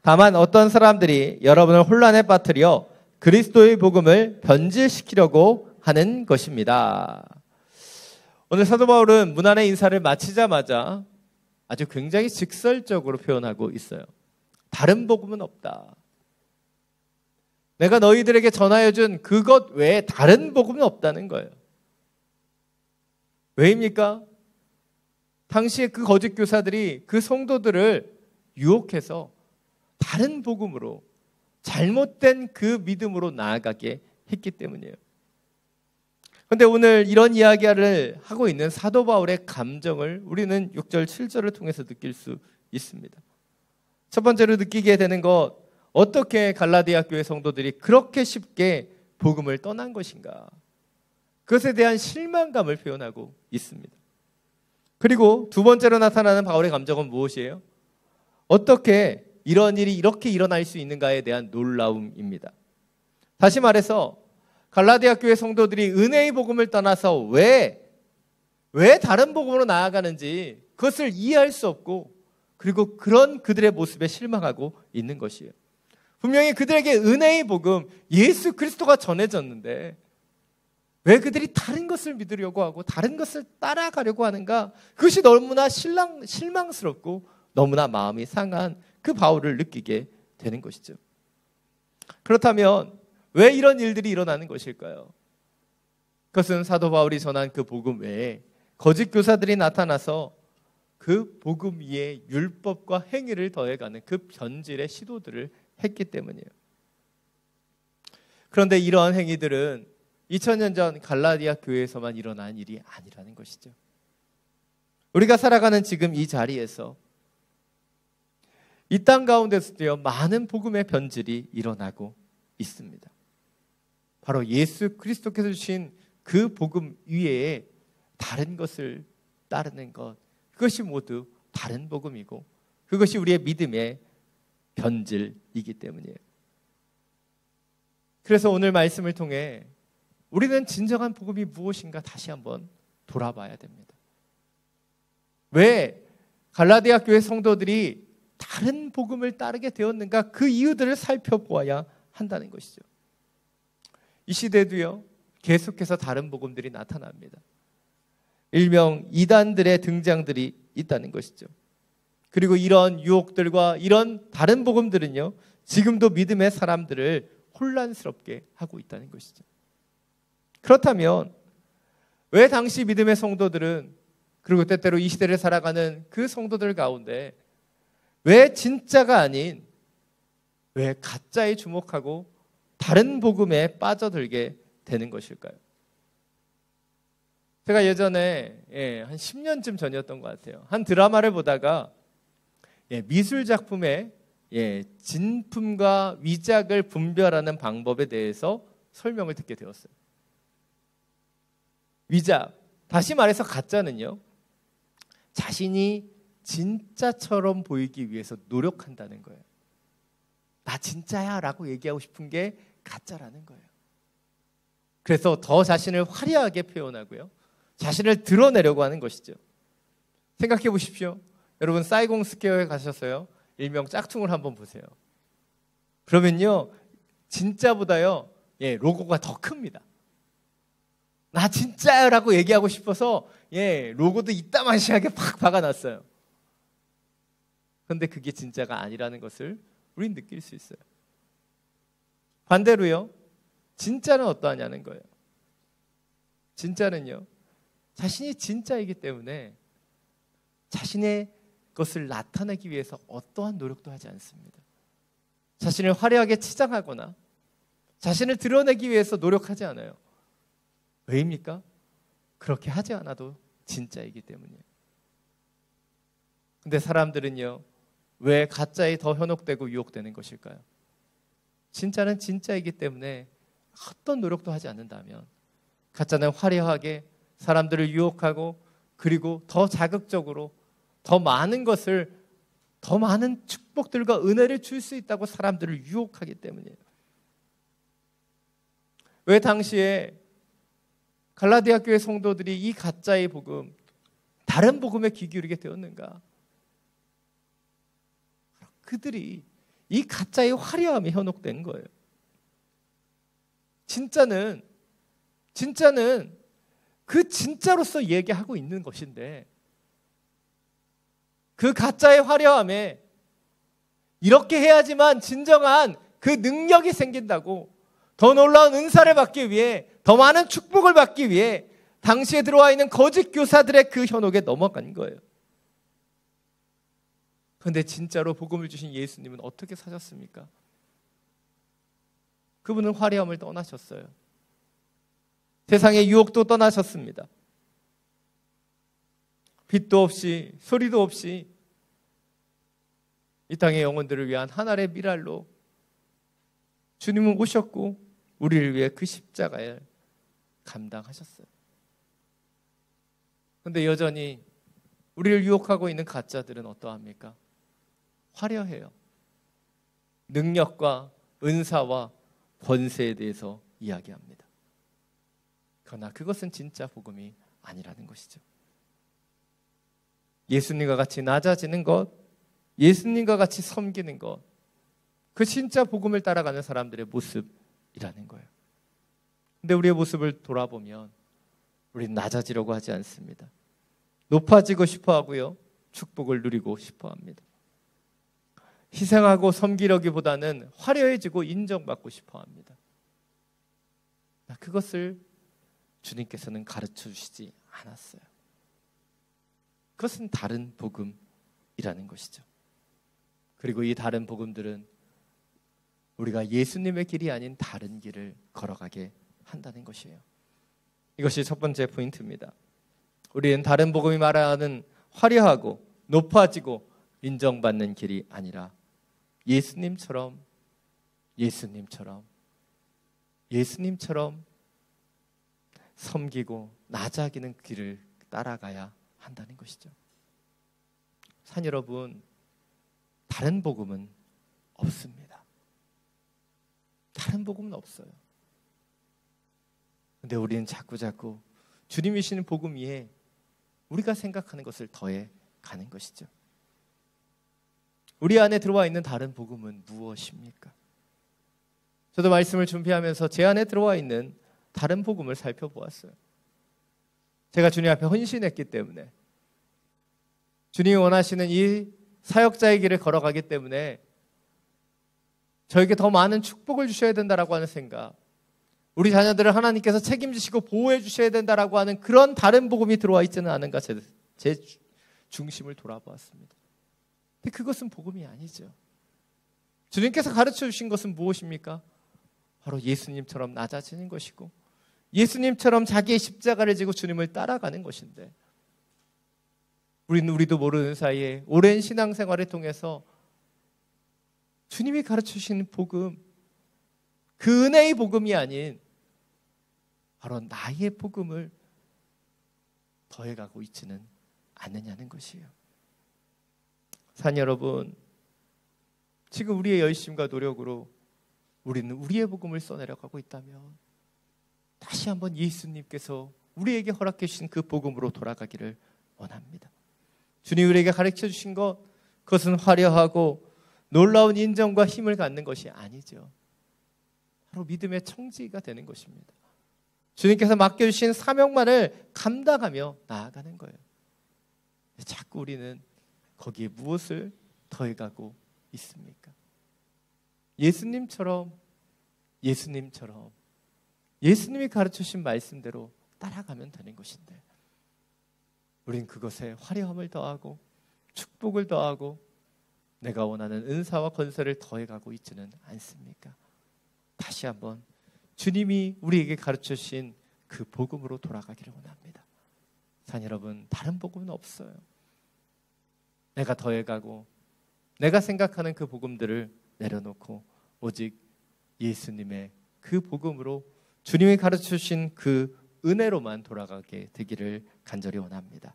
다만 어떤 사람들이 여러분을 혼란에 빠뜨려 그리스도의 복음을 변질시키려고 하는 것입니다. 오늘 사도 바울은 문안의 인사를 마치자마자 아주 굉장히 직설적으로 표현하고 있어요. 다른 복음은 없다. 내가 너희들에게 전하여준 그것 외에 다른 복음은 없다는 거예요. 왜입니까? 당시에 그 거짓 교사들이 그 성도들을 유혹해서 다른 복음으로, 잘못된 그 믿음으로 나아가게 했기 때문이에요. 그런데 오늘 이런 이야기를 하고 있는 사도 바울의 감정을 우리는 6절, 7절을 통해서 느낄 수 있습니다. 첫 번째로 느끼게 되는 것, 어떻게 갈라디아 교회 성도들이 그렇게 쉽게 복음을 떠난 것인가? 그것에 대한 실망감을 표현하고 있습니다. 그리고 두 번째로 나타나는 바울의 감정은 무엇이에요? 어떻게 이런 일이 이렇게 일어날 수 있는가에 대한 놀라움입니다. 다시 말해서 갈라디아 교회 성도들이 은혜의 복음을 떠나서 왜 다른 복음으로 나아가는지 그것을 이해할 수 없고, 그리고 그런 그들의 모습에 실망하고 있는 것이에요. 분명히 그들에게 은혜의 복음, 예수 그리스도가 전해졌는데 왜 그들이 다른 것을 믿으려고 하고 다른 것을 따라가려고 하는가? 그것이 너무나 실망스럽고 너무나 마음이 상한 그 바울을 느끼게 되는 것이죠. 그렇다면 왜 이런 일들이 일어나는 것일까요? 그것은 사도 바울이 전한 그 복음 외에 거짓 교사들이 나타나서 그 복음 위에 율법과 행위를 더해가는 그 변질의 시도들을 했기 때문이에요. 그런데 이러한 행위들은 2000년 전 갈라디아 교회에서만 일어난 일이 아니라는 것이죠. 우리가 살아가는 지금 이 자리에서 이 땅 가운데서도요, 많은 복음의 변질이 일어나고 있습니다. 바로 예수 그리스도께서 주신 그 복음 위에 다른 것을 따르는 것, 그것이 모두 다른 복음이고 그것이 우리의 믿음의 변질이기 때문이에요. 그래서 오늘 말씀을 통해 우리는 진정한 복음이 무엇인가 다시 한번 돌아봐야 됩니다. 왜 갈라디아 교회 성도들이 다른 복음을 따르게 되었는가? 그 이유들을 살펴보아야 한다는 것이죠. 이 시대도요, 계속해서 다른 복음들이 나타납니다. 일명 이단들의 등장들이 있다는 것이죠. 그리고 이런 유혹들과 이런 다른 복음들은요, 지금도 믿음의 사람들을 혼란스럽게 하고 있다는 것이죠. 그렇다면 왜 당시 믿음의 성도들은, 그리고 때때로 이 시대를 살아가는 그 성도들 가운데 왜 진짜가 아닌, 왜 가짜에 주목하고 다른 복음에 빠져들게 되는 것일까요? 제가 예전에 한 10년쯤 전이었던 것 같아요. 한 드라마를 보다가 미술 작품의 진품과 위작을 분별하는 방법에 대해서 설명을 듣게 되었어요. 위작, 다시 말해서 가짜는요, 자신이 진짜처럼 보이기 위해서 노력한다는 거예요. 나 진짜야 라고 얘기하고 싶은 게 가짜라는 거예요. 그래서 더 자신을 화려하게 표현하고요, 자신을 드러내려고 하는 것이죠. 생각해 보십시오. 여러분 사이공 스퀘어에 가셔서요, 일명 짝퉁을 한번 보세요. 그러면요, 진짜보다요, 로고가 더 큽니다. 나 진짜요 라고 얘기하고 싶어서 로고도 이따만시하게 팍 박아놨어요. 그런데 그게 진짜가 아니라는 것을 우린 느낄 수 있어요. 반대로요, 진짜는 어떠하냐는 거예요. 진짜는요, 자신이 진짜이기 때문에 자신의 것을 나타내기 위해서 어떠한 노력도 하지 않습니다. 자신을 화려하게 치장하거나 자신을 드러내기 위해서 노력하지 않아요. 왜입니까? 그렇게 하지 않아도 진짜이기 때문이에요. 근데 사람들은요, 왜 가짜에 더 현혹되고 유혹되는 것일까요? 진짜는 진짜이기 때문에 어떤 노력도 하지 않는다면 가짜는 화려하게 사람들을 유혹하고 그리고 더 자극적으로 더 많은 것을, 더 많은 축복들과 은혜를 줄 수 있다고 사람들을 유혹하기 때문이에요. 왜 당시에 갈라디아 교회 성도들이 이 가짜의 복음, 다른 복음에 귀 기울이게 되었는가? 그들이 이 가짜의 화려함에 현혹된 거예요. 진짜는 그 진짜로서 얘기하고 있는 것인데 그 가짜의 화려함에 이렇게 해야지만 진정한 그 능력이 생긴다고, 더 놀라운 은사를 받기 위해, 더 많은 축복을 받기 위해 당시에 들어와 있는 거짓 교사들의 그 현혹에 넘어간 거예요. 그런데 진짜로 복음을 주신 예수님은 어떻게 사셨습니까? 그분은 화려함을 떠나셨어요. 세상의 유혹도 떠나셨습니다. 빛도 없이 소리도 없이 이 땅의 영혼들을 위한 하늘의 미랄로 주님은 오셨고 우리를 위해 그 십자가를 감당하셨어요. 그런데 여전히 우리를 유혹하고 있는 가짜들은 어떠합니까? 화려해요. 능력과 은사와 권세에 대해서 이야기합니다. 그러나 그것은 진짜 복음이 아니라는 것이죠. 예수님과 같이 낮아지는 것, 예수님과 같이 섬기는 것, 그 진짜 복음을 따라가는 사람들의 모습이라는 거예요. 근데 우리의 모습을 돌아보면 우리는 낮아지려고 하지 않습니다. 높아지고 싶어 하고요, 축복을 누리고 싶어 합니다. 희생하고 섬기려기보다는 화려해지고 인정받고 싶어 합니다. 그것을 주님께서는 가르쳐 주시지 않았어요. 그것은 다른 복음이라는 것이죠. 그리고 이 다른 복음들은 우리가 예수님의 길이 아닌 다른 길을 걸어가게 한다는 것이에요. 이것이 첫 번째 포인트입니다. 우리는 다른 복음이 말하는 화려하고 높아지고 인정받는 길이 아니라 예수님처럼 섬기고 낮아지는 길을 따라가야 한다는 것이죠. 산 여러분, 다른 복음은 없습니다. 다른 복음은 없어요. 근데 우리는 자꾸 주님이 주시는 복음 위에 우리가 생각하는 것을 더해 가는 것이죠. 우리 안에 들어와 있는 다른 복음은 무엇입니까? 저도 말씀을 준비하면서 제 안에 들어와 있는 다른 복음을 살펴보았어요. 제가 주님 앞에 헌신했기 때문에, 주님이 원하시는 이 사역자의 길을 걸어가기 때문에 저에게 더 많은 축복을 주셔야 된다라고 하는 생각, 우리 자녀들을 하나님께서 책임지시고 보호해 주셔야 된다라고 하는 그런 다른 복음이 들어와 있지는 않은가 제 중심을 돌아보았습니다. 근데 그것은 복음이 아니죠. 주님께서 가르쳐 주신 것은 무엇입니까? 바로 예수님처럼 낮아지는 것이고 예수님처럼 자기의 십자가를 지고 주님을 따라가는 것인데, 우리도 모르는 사이에 오랜 신앙생활을 통해서 주님이 가르쳐 주신 복음, 그 은혜의 복음이 아닌 바로 나의 복음을 더해가고 있지는 않느냐는 것이에요. 산 여러분, 지금 우리의 열심과 노력으로 우리는 우리의 복음을 써내려가고 있다면 다시 한번 예수님께서 우리에게 허락해 주신 그 복음으로 돌아가기를 원합니다. 주님 우리에게 가르쳐 주신 것, 그것은 화려하고 놀라운 인정과 힘을 갖는 것이 아니죠. 바로 믿음의 청지가 되는 것입니다. 주님께서 맡겨주신 사명만을 감당하며 나아가는 거예요. 자꾸 우리는 거기에 무엇을 더해가고 있습니까? 예수님처럼 예수님이 가르쳐주신 말씀대로 따라가면 되는 것인데 우린 그것에 화려함을 더하고 축복을 더하고 내가 원하는 은사와 건설을 더해가고 있지는 않습니까? 다시 한번 주님이 우리에게 가르쳐주신 그 복음으로 돌아가기를 원합니다. 산 여러분, 다른 복음은 없어요. 내가 더해가고 내가 생각하는 그 복음들을 내려놓고 오직 예수님의 그 복음으로 주님이 가르쳐주신 그 은혜로만 돌아가게 되기를 간절히 원합니다.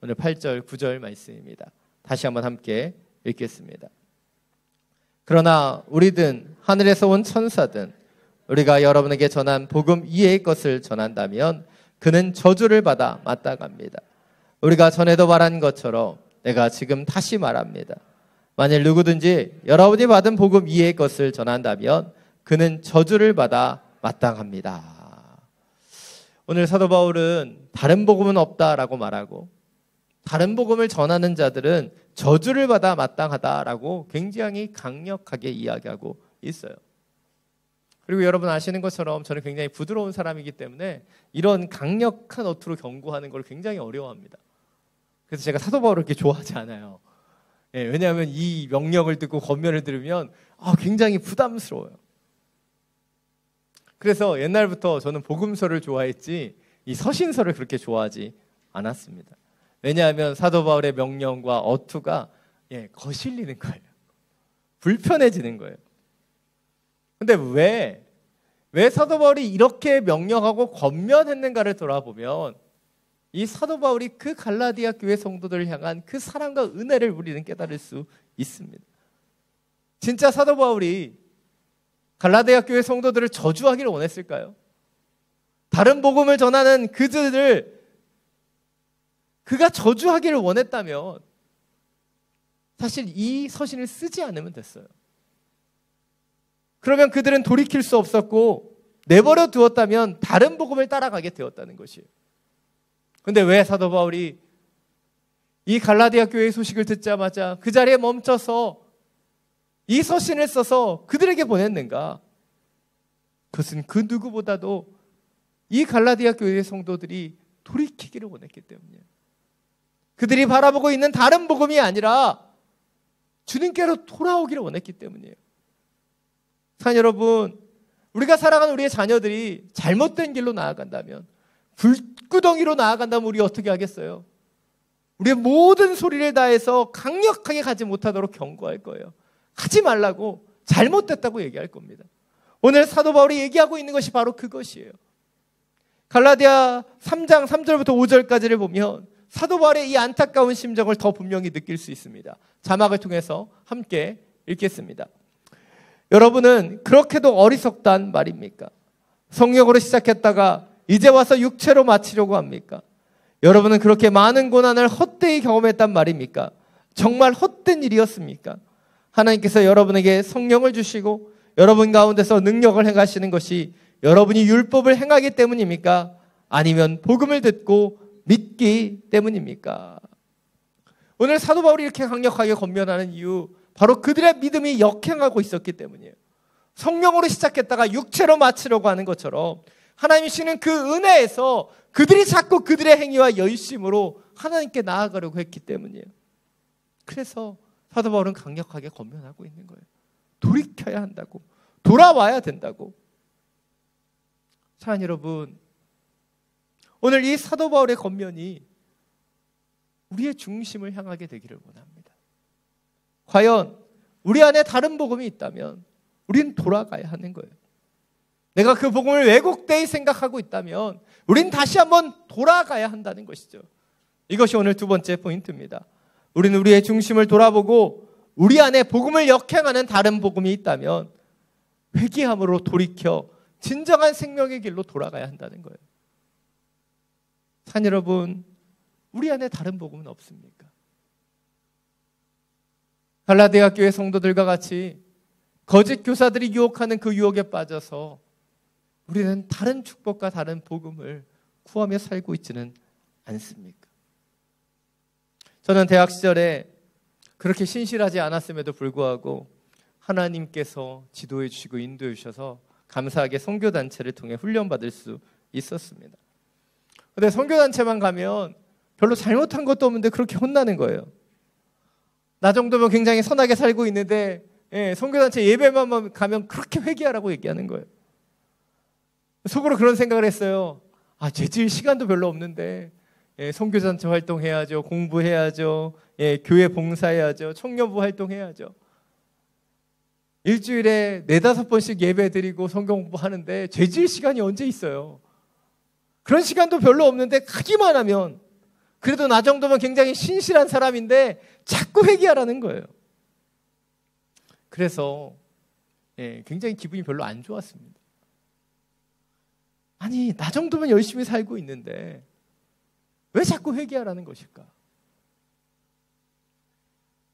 오늘 8절, 9절 말씀입니다. 다시 한번 함께 읽겠습니다. 그러나 우리든 하늘에서 온 천사든 우리가 여러분에게 전한 복음 이외의 것을 전한다면 그는 저주를 받아 마땅합니다. 우리가 전에도 말한 것처럼 내가 지금 다시 말합니다. 만일 누구든지 여러분이 받은 복음 이외의 것을 전한다면 그는 저주를 받아 마땅합니다. 오늘 사도 바울은 다른 복음은 없다라고 말하고 다른 복음을 전하는 자들은 저주를 받아 마땅하다라고 굉장히 강력하게 이야기하고 있어요. 그리고 여러분 아시는 것처럼 저는 굉장히 부드러운 사람이기 때문에 이런 강력한 어투로 경고하는 걸 굉장히 어려워합니다. 그래서 제가 사도 바울을 그렇게 좋아하지 않아요. 왜냐하면 이 명령을 듣고 권면을 들으면 굉장히 부담스러워요. 그래서 옛날부터 저는 복음서를 좋아했지 이 서신서를 그렇게 좋아하지 않았습니다. 왜냐하면 사도 바울의 명령과 어투가 거슬리는 거예요. 불편해지는 거예요. 근데 왜 사도 바울이 이렇게 명령하고 권면했는가를 돌아보면 이 사도 바울이 그 갈라디아 교회 성도들을 향한 그 사랑과 은혜를 우리는 깨달을 수 있습니다. 진짜 사도 바울이 갈라디아 교회 성도들을 저주하기를 원했을까요? 다른 복음을 전하는 그들을 그가 저주하기를 원했다면 사실 이 서신을 쓰지 않으면 됐어요. 그러면 그들은 돌이킬 수 없었고 내버려 두었다면 다른 복음을 따라가게 되었다는 것이에요. 그런데 왜 사도 바울이 이 갈라디아 교회의 소식을 듣자마자 그 자리에 멈춰서 이 서신을 써서 그들에게 보냈는가? 그것은 그 누구보다도 이 갈라디아 교회의 성도들이 돌이키기를 원했기 때문이에요. 그들이 바라보고 있는 다른 복음이 아니라 주님께로 돌아오기를 원했기 때문이에요. 사랑하는 여러분, 우리가 사랑하는 우리의 자녀들이 잘못된 길로 나아간다면, 불구덩이로 나아간다면 우리 어떻게 하겠어요? 우리의 모든 소리를 다해서 강력하게 가지 못하도록 경고할 거예요. 하지 말라고, 잘못됐다고 얘기할 겁니다. 오늘 사도 바울이 얘기하고 있는 것이 바로 그것이에요. 갈라디아 3장 3절부터 5절까지를 보면 사도 바울의 이 안타까운 심정을 더 분명히 느낄 수 있습니다. 자막을 통해서 함께 읽겠습니다. 여러분은 그렇게도 어리석단 말입니까? 성령으로 시작했다가 이제 와서 육체로 마치려고 합니까? 여러분은 그렇게 많은 고난을 헛되이 경험했단 말입니까? 정말 헛된 일이었습니까? 하나님께서 여러분에게 성령을 주시고 여러분 가운데서 능력을 행하시는 것이 여러분이 율법을 행하기 때문입니까? 아니면 복음을 듣고 믿기 때문입니까? 오늘 사도 바울이 이렇게 강력하게 권면하는 이유, 바로 그들의 믿음이 역행하고 있었기 때문이에요. 성령으로 시작했다가 육체로 마치려고 하는 것처럼 하나님이 주시는 그 은혜에서 그들이 자꾸 그들의 행위와 열심으로 하나님께 나아가려고 했기 때문이에요. 그래서 사도 바울은 강력하게 권면하고 있는 거예요. 돌이켜야 한다고, 돌아와야 된다고. 사랑하는 여러분, 오늘 이 사도 바울의 권면이 우리의 중심을 향하게 되기를 원합니다. 과연 우리 안에 다른 복음이 있다면 우리는 돌아가야 하는 거예요. 내가 그 복음을 왜곡되이 생각하고 있다면 우리는 다시 한번 돌아가야 한다는 것이죠. 이것이 오늘 두 번째 포인트입니다. 우리는 우리의 중심을 돌아보고 우리 안에 복음을 역행하는 다른 복음이 있다면 회개함으로 돌이켜 진정한 생명의 길로 돌아가야 한다는 거예요. 산 여러분, 우리 안에 다른 복음은 없습니까? 갈라디아 교회 성도들과 같이 거짓 교사들이 유혹하는 그 유혹에 빠져서 우리는 다른 축복과 다른 복음을 구하며 살고 있지는 않습니까? 저는 대학 시절에 그렇게 신실하지 않았음에도 불구하고 하나님께서 지도해 주시고 인도해 주셔서 감사하게 선교단체를 통해 훈련받을 수 있었습니다. 근데 선교단체만 가면 별로 잘못한 것도 없는데 그렇게 혼나는 거예요. 나 정도면 굉장히 선하게 살고 있는데 선교단체 예배만 가면 그렇게 회개하라고 얘기하는 거예요. 속으로 그런 생각을 했어요. 죄 지을 시간도 별로 없는데 선교단체 활동해야죠. 공부해야죠. 교회 봉사해야죠. 청년부 활동해야죠. 일주일에 4-5번씩 예배 드리고 성경 공부하는데 죄 지을 시간이 언제 있어요? 그런 시간도 별로 없는데 가기만 하면 그래도 나 정도면 굉장히 신실한 사람인데 자꾸 회개하라는 거예요. 그래서 굉장히 기분이 별로 안 좋았습니다. 아니, 나 정도면 열심히 살고 있는데 왜 자꾸 회개하라는 것일까?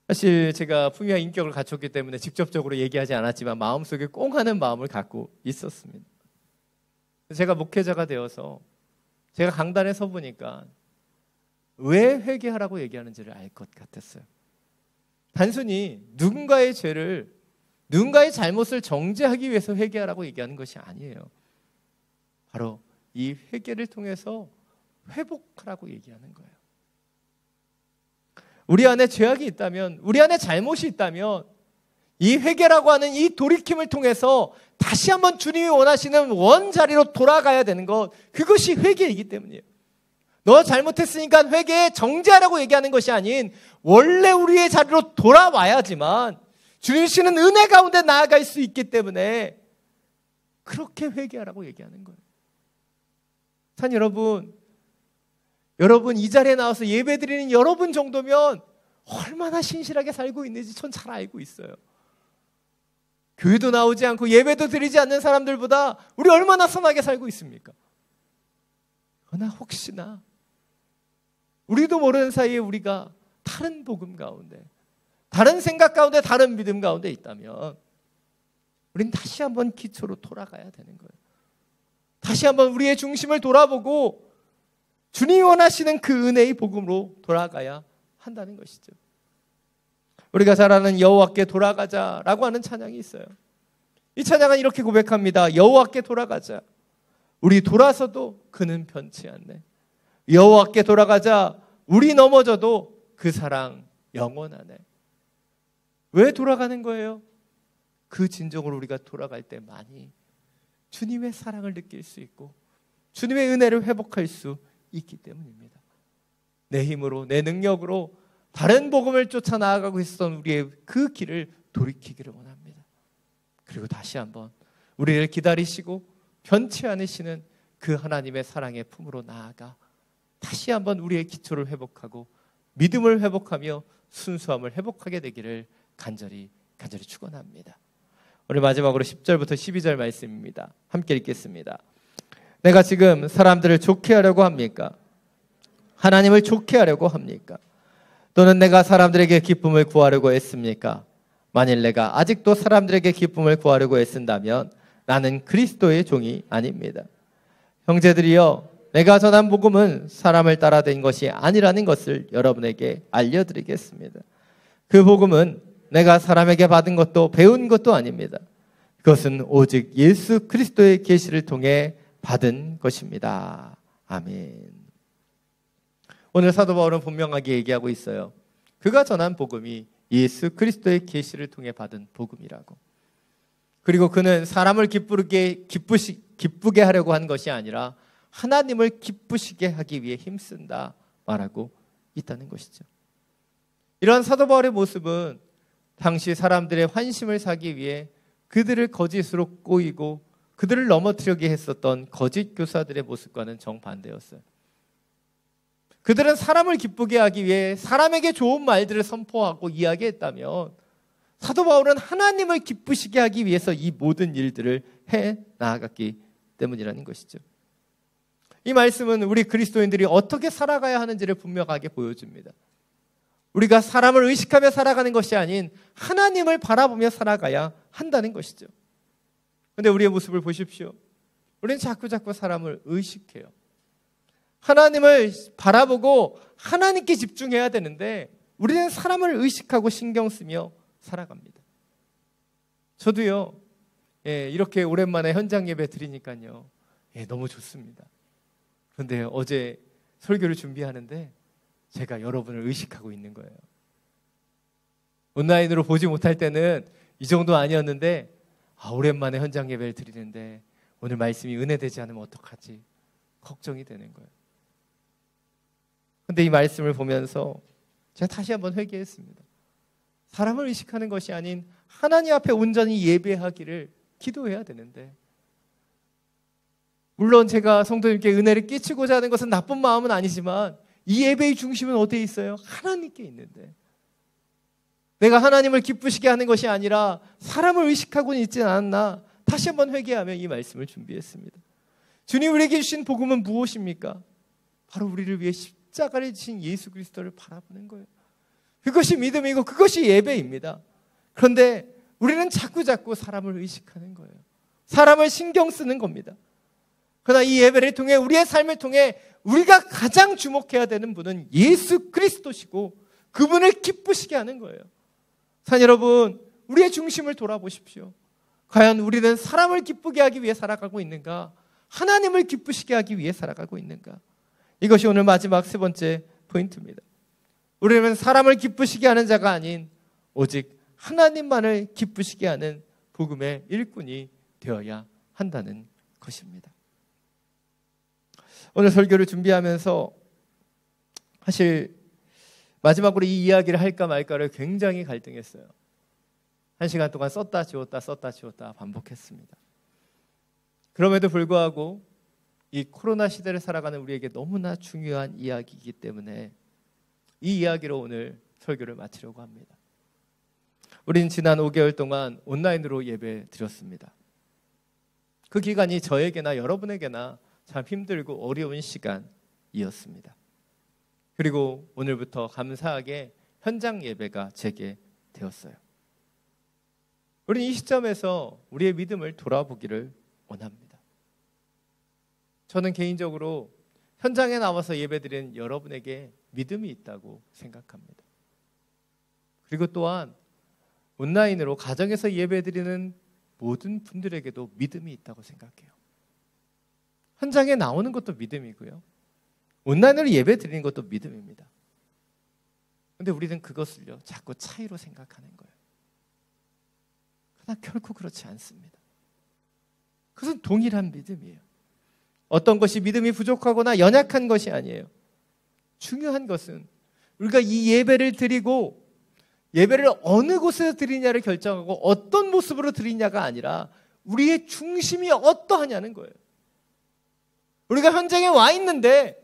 사실 제가 풍요한 인격을 갖췄기 때문에 직접적으로 얘기하지 않았지만 마음속에 꽁하는 마음을 갖고 있었습니다. 제가 목회자가 되어서 제가 강단에 서 보니까 왜 회개하라고 얘기하는지를 알 것 같았어요. 단순히 누군가의 죄를, 누군가의 잘못을 정죄하기 위해서 회개하라고 얘기하는 것이 아니에요. 바로 이 회개를 통해서 회복하라고 얘기하는 거예요. 우리 안에 죄악이 있다면, 우리 안에 잘못이 있다면 이 회개라고 하는 이 돌이킴을 통해서 다시 한번 주님이 원하시는 원자리로 돌아가야 되는 것, 그것이 회개이기 때문이에요. 너 잘못했으니까 회개에 정죄하라고 얘기하는 것이 아닌 원래 우리의 자리로 돌아와야지만 주님이시는 은혜 가운데 나아갈 수 있기 때문에 그렇게 회개하라고 얘기하는 거예요. 산 여러분 이 자리에 나와서 예배드리는 여러분 정도면 얼마나 신실하게 살고 있는지 전 잘 알고 있어요. 교회도 나오지 않고 예배도 드리지 않는 사람들보다 우리 얼마나 선하게 살고 있습니까? 그러나 혹시나 우리도 모르는 사이에 우리가 다른 복음 가운데, 다른 생각 가운데, 다른 믿음 가운데 있다면 우린 다시 한번 기초로 돌아가야 되는 거예요. 다시 한번 우리의 중심을 돌아보고 주님이 원하시는 그 은혜의 복음으로 돌아가야 한다는 것이죠. 우리가 잘 아는 여호와께 돌아가자라고 하는 찬양이 있어요. 이 찬양은 이렇게 고백합니다. 여호와께 돌아가자. 우리 돌아서도 그는 변치 않네. 여호와께 돌아가자. 우리 넘어져도 그 사랑 영원하네. 왜 돌아가는 거예요? 그 진정으로 우리가 돌아갈 때만이 주님의 사랑을 느낄 수 있고 주님의 은혜를 회복할 수 있기 때문입니다. 내 힘으로, 내 능력으로 다른 복음을 쫓아 나아가고 있었던 우리의 그 길을 돌이키기를 원합니다. 그리고 다시 한번 우리를 기다리시고 변치 않으시는 그 하나님의 사랑의 품으로 나아가 다시 한번 우리의 기초를 회복하고 믿음을 회복하며 순수함을 회복하게 되기를 간절히 축원합니다. 오늘 마지막으로 10절부터 12절 말씀입니다. 함께 읽겠습니다. 내가 지금 사람들을 좋게 하려고 합니까? 하나님을 좋게 하려고 합니까? 또는 내가 사람들에게 기쁨을 구하려고 했습니까? 만일 내가 아직도 사람들에게 기쁨을 구하려고 애쓴다면 나는 그리스도의 종이 아닙니다. 형제들이여, 내가 전한 복음은 사람을 따라 된 것이 아니라는 것을 여러분에게 알려드리겠습니다. 그 복음은 내가 사람에게 받은 것도 배운 것도 아닙니다. 그것은 오직 예수 그리스도의 계시를 통해 받은 것입니다. 아멘. 오늘 사도 바울은 분명하게 얘기하고 있어요. 그가 전한 복음이 예수 그리스도의 계시를 통해 받은 복음이라고. 그리고 그는 사람을 기쁘게 하려고 한 것이 아니라 하나님을 기쁘시게 하기 위해 힘쓴다 말하고 있다는 것이죠. 이러한 사도 바울의 모습은 당시 사람들의 환심을 사기 위해 그들을 거짓으로 꼬이고 그들을 넘어뜨리게 했었던 거짓 교사들의 모습과는 정반대였어요. 그들은 사람을 기쁘게 하기 위해 사람에게 좋은 말들을 선포하고 이야기했다면 사도 바울은 하나님을 기쁘시게 하기 위해서 이 모든 일들을 해 나아갔기 때문이라는 것이죠. 이 말씀은 우리 그리스도인들이 어떻게 살아가야 하는지를 분명하게 보여줍니다. 우리가 사람을 의식하며 살아가는 것이 아닌 하나님을 바라보며 살아가야 한다는 것이죠. 그런데 우리의 모습을 보십시오. 우리는 자꾸 사람을 의식해요. 하나님을 바라보고 하나님께 집중해야 되는데 우리는 사람을 의식하고 신경 쓰며 살아갑니다. 저도요, 이렇게 오랜만에 현장 예배 드리니까요, 너무 좋습니다. 그런데 어제 설교를 준비하는데 제가 여러분을 의식하고 있는 거예요. 온라인으로 보지 못할 때는 이 정도 아니었는데 오랜만에 현장 예배를 드리는데 오늘 말씀이 은혜되지 않으면 어떡하지? 걱정이 되는 거예요. 그런데 이 말씀을 보면서 제가 다시 한번 회개했습니다. 사람을 의식하는 것이 아닌 하나님 앞에 온전히 예배하기를 기도해야 되는데, 물론 제가 성도님께 은혜를 끼치고자 하는 것은 나쁜 마음은 아니지만 이 예배의 중심은 어디에 있어요? 하나님께 있는데, 내가 하나님을 기쁘시게 하는 것이 아니라 사람을 의식하고는 있지 않았나? 다시 한번 회개하며 이 말씀을 준비했습니다. 주님 우리에게 주신 복음은 무엇입니까? 바로 우리를 위해 십자가를 지신 예수 그리스도를 바라보는 거예요. 그것이 믿음이고 그것이 예배입니다. 그런데 우리는 자꾸 사람을 의식하는 거예요. 사람을 신경 쓰는 겁니다. 그러나 이 예배를 통해 우리의 삶을 통해 우리가 가장 주목해야 되는 분은 예수 그리스도시고 그분을 기쁘시게 하는 거예요. 산 여러분, 우리의 중심을 돌아보십시오. 과연 우리는 사람을 기쁘게 하기 위해 살아가고 있는가? 하나님을 기쁘시게 하기 위해 살아가고 있는가? 이것이 오늘 마지막 세 번째 포인트입니다. 우리는 사람을 기쁘시게 하는 자가 아닌 오직 하나님만을 기쁘시게 하는 복음의 일꾼이 되어야 한다는 것입니다. 오늘 설교를 준비하면서 사실 마지막으로 이 이야기를 할까 말까를 굉장히 갈등했어요. 1시간 동안 썼다 지웠다 반복했습니다. 그럼에도 불구하고 이 코로나 시대를 살아가는 우리에게 너무나 중요한 이야기이기 때문에 이 이야기로 오늘 설교를 마치려고 합니다. 우리는 지난 5개월 동안 온라인으로 예배 드렸습니다. 그 기간이 저에게나 여러분에게나 참 힘들고 어려운 시간이었습니다. 그리고 오늘부터 감사하게 현장 예배가 재개되었어요. 우리는 이 시점에서 우리의 믿음을 돌아보기를 원합니다. 저는 개인적으로 현장에 나와서 예배드리는 여러분에게 믿음이 있다고 생각합니다. 그리고 또한 온라인으로 가정에서 예배드리는 모든 분들에게도 믿음이 있다고 생각해요. 현장에 나오는 것도 믿음이고요. 온라인으로 예배드리는 것도 믿음입니다. 그런데 우리는 그것을요, 자꾸 차이로 생각하는 거예요. 그러나 결코 그렇지 않습니다. 그것은 동일한 믿음이에요. 어떤 것이 믿음이 부족하거나 연약한 것이 아니에요. 중요한 것은 우리가 이 예배를 드리고 예배를 어느 곳에서 드리냐를 결정하고 어떤 모습으로 드리냐가 아니라 우리의 중심이 어떠하냐는 거예요. 우리가 현장에 와 있는데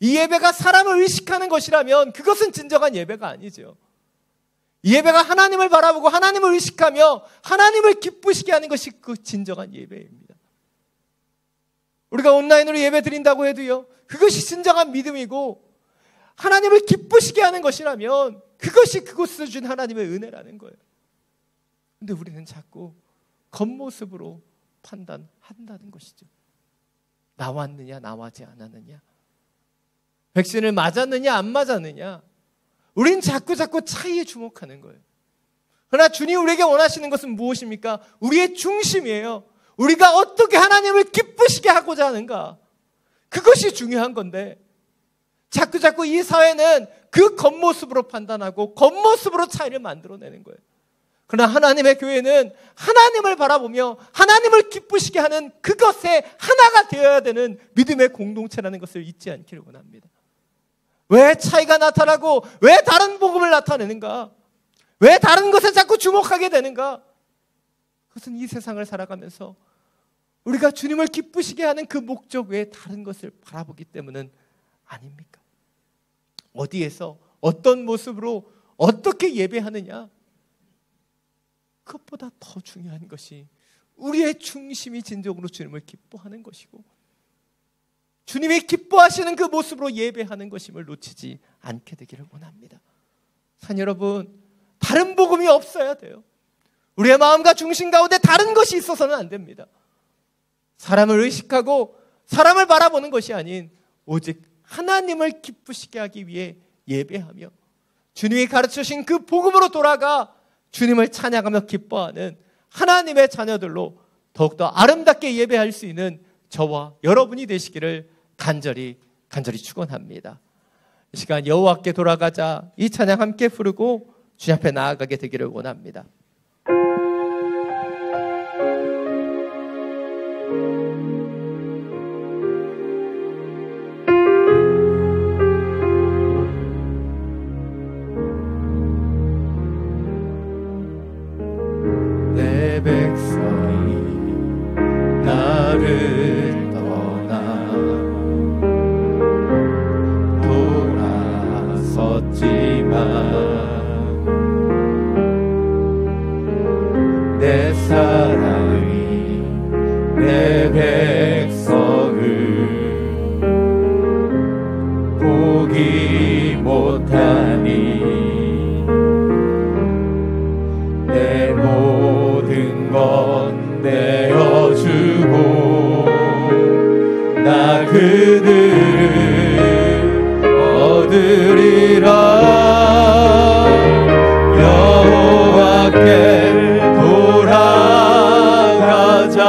이 예배가 사람을 의식하는 것이라면 그것은 진정한 예배가 아니죠. 이 예배가 하나님을 바라보고 하나님을 의식하며 하나님을 기쁘시게 하는 것이 그 진정한 예배입니다. 우리가 온라인으로 예배 드린다고 해도요, 그것이 진정한 믿음이고 하나님을 기쁘시게 하는 것이라면 그것이 그곳에서 준 하나님의 은혜라는 거예요. 그런데 우리는 자꾸 겉모습으로 판단한다는 것이죠. 나왔느냐 나와지 않았느냐, 백신을 맞았느냐 안 맞았느냐, 우린 자꾸 차이에 주목하는 거예요. 그러나 주님 우리에게 원하시는 것은 무엇입니까? 우리의 중심이에요. 우리가 어떻게 하나님을 기쁘시게 하고자 하는가, 그것이 중요한 건데 자꾸 이 사회는 그 겉모습으로 판단하고 겉모습으로 차이를 만들어내는 거예요. 그러나 하나님의 교회는 하나님을 바라보며 하나님을 기쁘시게 하는 그것에 하나가 되어야 되는 믿음의 공동체라는 것을 잊지 않기를 원합니다. 왜 차이가 나타나고 왜 다른 복음을 나타내는가? 왜 다른 것에 자꾸 주목하게 되는가? 그것은 이 세상을 살아가면서 우리가 주님을 기쁘시게 하는 그 목적 외에 다른 것을 바라보기 때문은 아닙니까? 어디에서 어떤 모습으로 어떻게 예배하느냐, 그것보다 더 중요한 것이 우리의 중심이 진정으로 주님을 기뻐하는 것이고 주님이 기뻐하시는 그 모습으로 예배하는 것임을 놓치지 않게 되기를 원합니다. 산 여러분, 다른 복음이 없어야 돼요. 우리의 마음과 중심 가운데 다른 것이 있어서는 안 됩니다. 사람을 의식하고 사람을 바라보는 것이 아닌 오직 하나님을 기쁘시게 하기 위해 예배하며 주님이 가르쳐주신 그 복음으로 돌아가 주님을 찬양하며 기뻐하는 하나님의 자녀들로 더욱더 아름답게 예배할 수 있는 저와 여러분이 되시기를 간절히 축원합니다. 이 시간 여호와께 돌아가자, 이 찬양 함께 부르고 주님 앞에 나아가게 되기를 원합니다. 내 백성이 나를 떠나 돌아섰지만 내 사랑이 내 백성을 포기 못하니 내 모든 건 내어주고 나 그들을 얻으리라. 여호와께 돌아가자.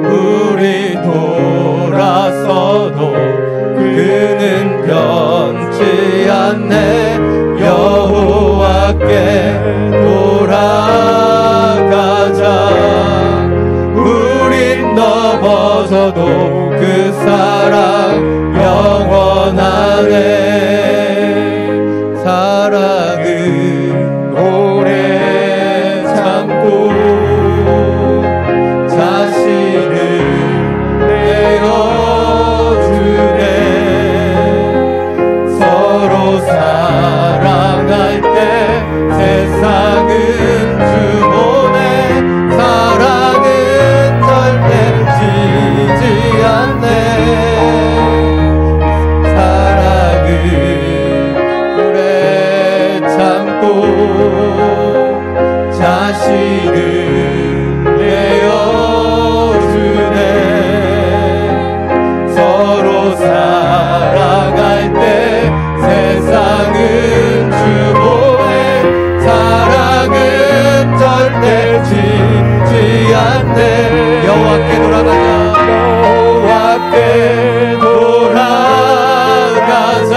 우리 돌아서도 그는 변치 않네. 여호와께 돌아가자. 우린 넘어져도 그 사랑 영원하네. 사랑은 오래 참고 자신을 내어주네. 서로 사랑할 때 세상은 주보네. 사랑은 절대 지지 않네. 사랑은 오래 참고 자신을 내어주네. 서로 사랑할 때 세상은 주보네. 사랑은 절대 지지 않네. 여호와께 돌아가자. 여호와께 돌아가자.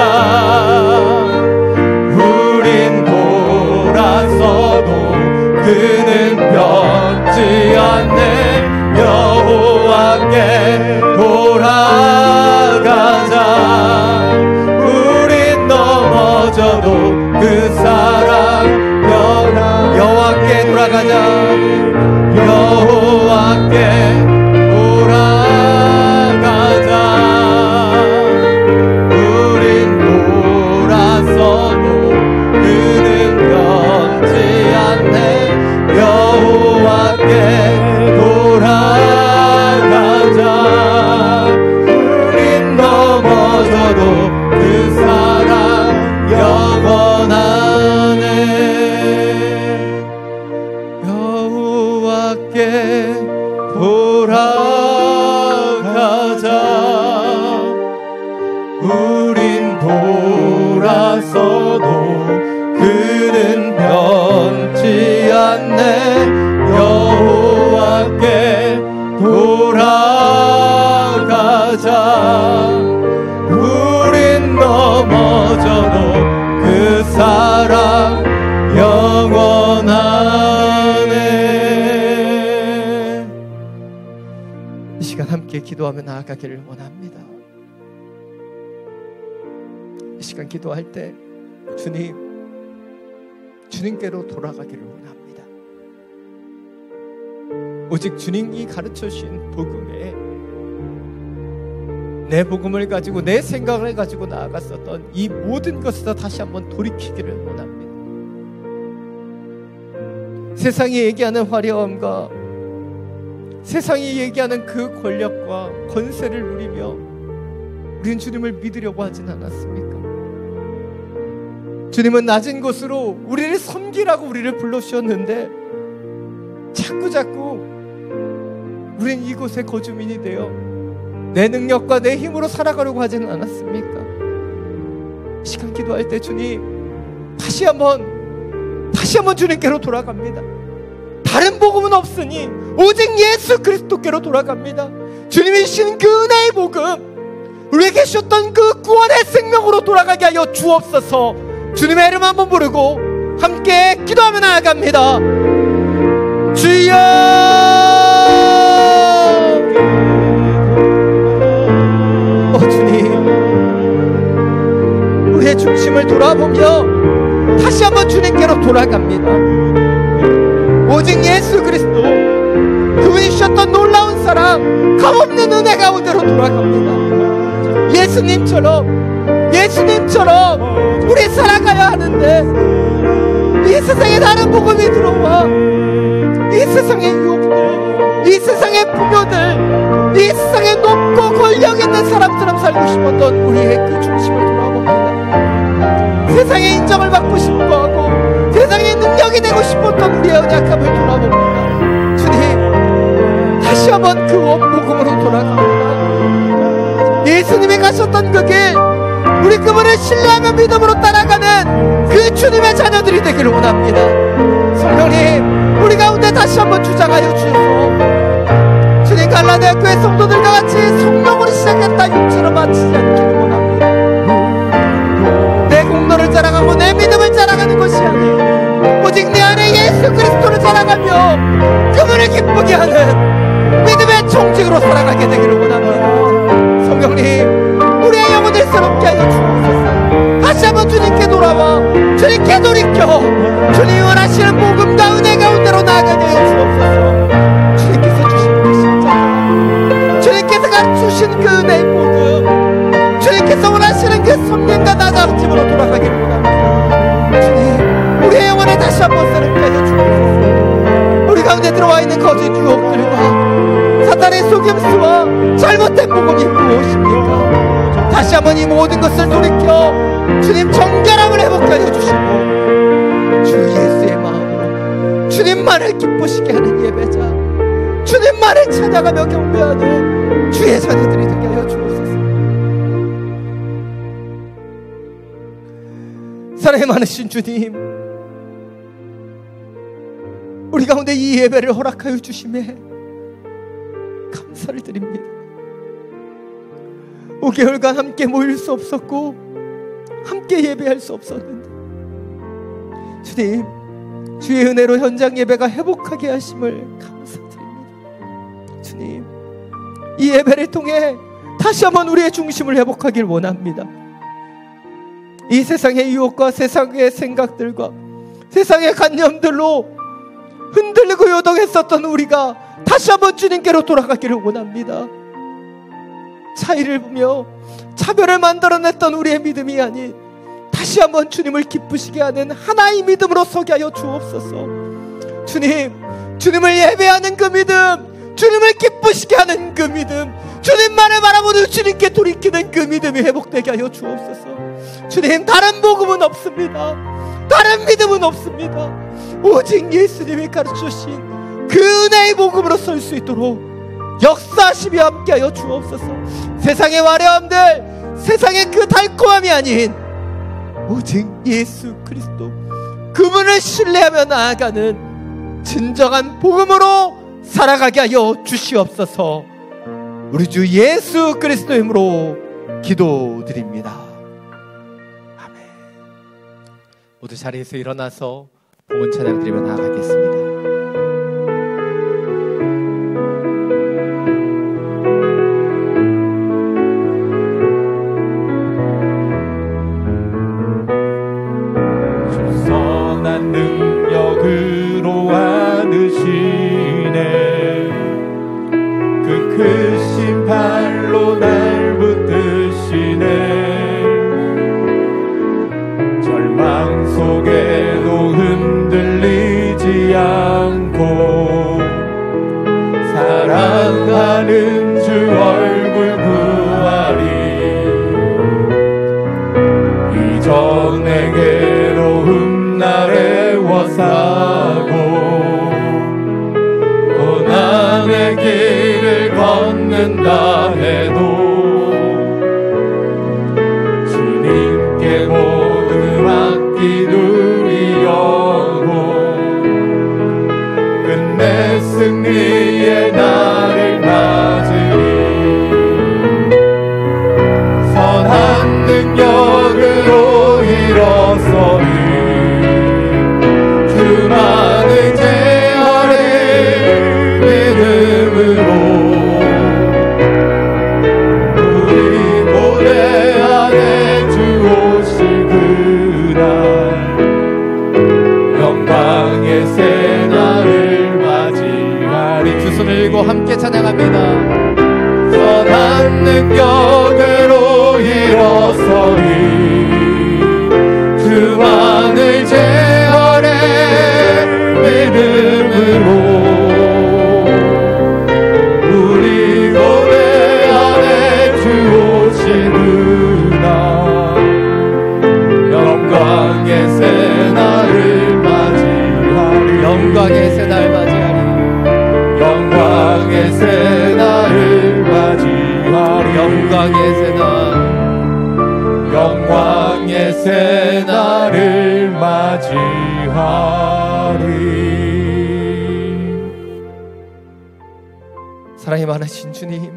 우린 돌아서도 그는 변치 않네. 여호와께 돌아가자. 우린 넘어져도 그 사랑 여호와께 돌아가자. 여호와께 돌아가자. 우린 돌아서도 그는 변치 않네. 여호와께 돌아가자. 우린 넘어져도 그 사랑 영원하네. 여호와께 돌아가자. 우린 돌아서도 그는 변치 않네. 여호와께 돌아가자. 우린 넘어져도 그 사랑 영원하네. 이 시간 함께 기도하며 나아가기를 원합니다. 이 시간 기도할 때 주님께로 돌아가기를 원합니다. 오직 주님이 가르쳐 주신 복음에 내 복음을 가지고 내 생각을 가지고 나아갔었던 이 모든 것에서 다시 한번 돌이키기를 원합니다. 세상이 얘기하는 화려함과 세상이 얘기하는 그 권력과 권세를 누리며 우리는 주님을 믿으려고 하진 않았습니까? 주님은 낮은 곳으로 우리를 섬기라고 우리를 불러주셨는데 자꾸 우린 이곳의 거주민이 되어 내 능력과 내 힘으로 살아가려고 하지는 않았습니까? 이 시간 기도할 때 주님, 다시 한번 주님께로 돌아갑니다. 다른 복음은 없으니 오직 예수 그리스도께로 돌아갑니다. 주님이 주신 그 은혜의 복음, 우리에게 주셨던 그 구원의 생명으로 돌아가게 하여 주옵소서. 주님의 이름 한번 부르고 함께 기도하며 나아갑니다. 주여, 주님, 우리의 중심을 돌아보며 다시 한번 주님께로 돌아갑니다. 오직 예수 그리스도, 그분이 주셨던 놀라운 사랑, 값없는 은혜 가운데로 돌아갑니다. 예수님처럼 우리 살아가야 하는데 이 세상에 다른 복음이 들어와 이 세상의 유혹들, 이 세상의 풍요들, 이 세상에 높고 권력 있는 사람처럼 살고 싶었던 우리의 그 중심을 돌아봅니다. 세상의 인정을 받고 싶어하고 세상의 능력이 되고 싶었던 우리의 연약함을 돌아봅니다. 주님, 다시 한번 그 원복음으로 돌아갑니다. 예수님이 가셨던 그 길, 우리 그분을 신뢰하며 믿음으로 따라가는 그 주님의 자녀들이 되기를 원합니다. 성령님, 우리 가운데 다시 한번 주장하여 주셔서 주님, 갈라디아 교회 성도들과 같이 성령으로 시작했다 육체로 마치지 않기를 원합니다. 내 공로를 자랑하고 내 믿음을 자랑하는 것이 아니에요. 오직 내 안에 예수 그리스도를 자랑하며 그분을 기쁘게 하는 믿음의 청직으로 살아가게 되기를 원합니다. 성령님, 우리의 영혼을 새롭게 하여 주옵소서. 다시 한번 주님께 돌아와 주님께 돌이켜 주님이 원하시는 복음과 은혜 가운데로 나아가게 하여 주옵소서. 주님께서 주신 그 십자가, 주님께서 가르치신 그 은혜의 복음, 주님께서 원하시는 그 성령과 나자집으로 돌아가기를 원합니다. 주님, 우리의 영혼을 다시 한번 새롭게 하여 주옵소서. 우리 가운데 들어와 있는 거짓 유혹들과 사탄의 속임수와 잘못된 복음이 무엇입니까? 다시 한번 이 모든 것을 돌이켜 주님 정결함을 회복하여 주시고 주 예수의 마음으로 주님만을 기쁘시게 하는 예배자, 주님만을 찾아가며 경배하는 주의 자녀들이 되게 하여 주옵소서. 사랑이 많으신 주님, 우리 가운데 이 예배를 허락하여 주심에 감사를 드립니다. 5개월간 함께 모일 수 없었고 함께 예배할 수 없었는데 주님, 주의 은혜로 현장 예배가 회복하게 하심을 감사드립니다. 주님, 이 예배를 통해 다시 한번 우리의 중심을 회복하길 원합니다. 이 세상의 유혹과 세상의 생각들과 세상의 관념들로 흔들리고 요동했었던 우리가 다시 한번 주님께로 돌아가기를 원합니다. 차이를 보며 차별을 만들어냈던 우리의 믿음이 아닌 다시 한번 주님을 기쁘시게 하는 하나의 믿음으로 서게 하여 주옵소서. 주님, 주님을 예배하는 그 믿음, 주님을 기쁘시게 하는 그 믿음, 주님만을 바라보는 주님께 돌이키는 그 믿음이 회복되게 하여 주옵소서. 주님, 다른 복음은 없습니다. 다른 믿음은 없습니다. 오직 예수님이 가르쳐주신 그 은혜의 복음으로 설 수 있도록 역사하시며 함께하여 주옵소서. 세상의 화려함들, 세상의 그 달콤함이 아닌 오직 예수 그리스도, 그분을 신뢰하며 나아가는 진정한 복음으로 살아가게 하여 주시옵소서. 우리 주 예수 그리스도의 이름으로 기도드립니다. 아멘. 모두 자리에서 일어나서 봉헌 찬양 드리며 나아가겠습니다. 능력으로 안으시네. 그 크신 발로 날 붙드시네. 절망 속에도 흔들리지 않고 사랑하는 주 얼굴 구하리. 이전의 괴로움 나를 사고 고난의 길 걷는다 해도 주님께 모두 맡기 누리려고 끝내 승리의 날을 맞으리. 선한 능력으로 일어서리. 주만을 제하리 믿음으로. 우리 고대 안에 주 오실 그날 영광의 새날을 맞이하리. 두 손을 들고 함께 찬양합니다. 선한 능력으로 일어서리. 주만을 제하리 믿음으로. 우리 고대 안에 주 오신 그날 영광의 새날을 맞이하리. 영광의 새날 맞이하리. 영광의 새날을 맞이하리. 영광의 새날. 영광의 새날을 맞이하리. 사랑이 많으신 주님,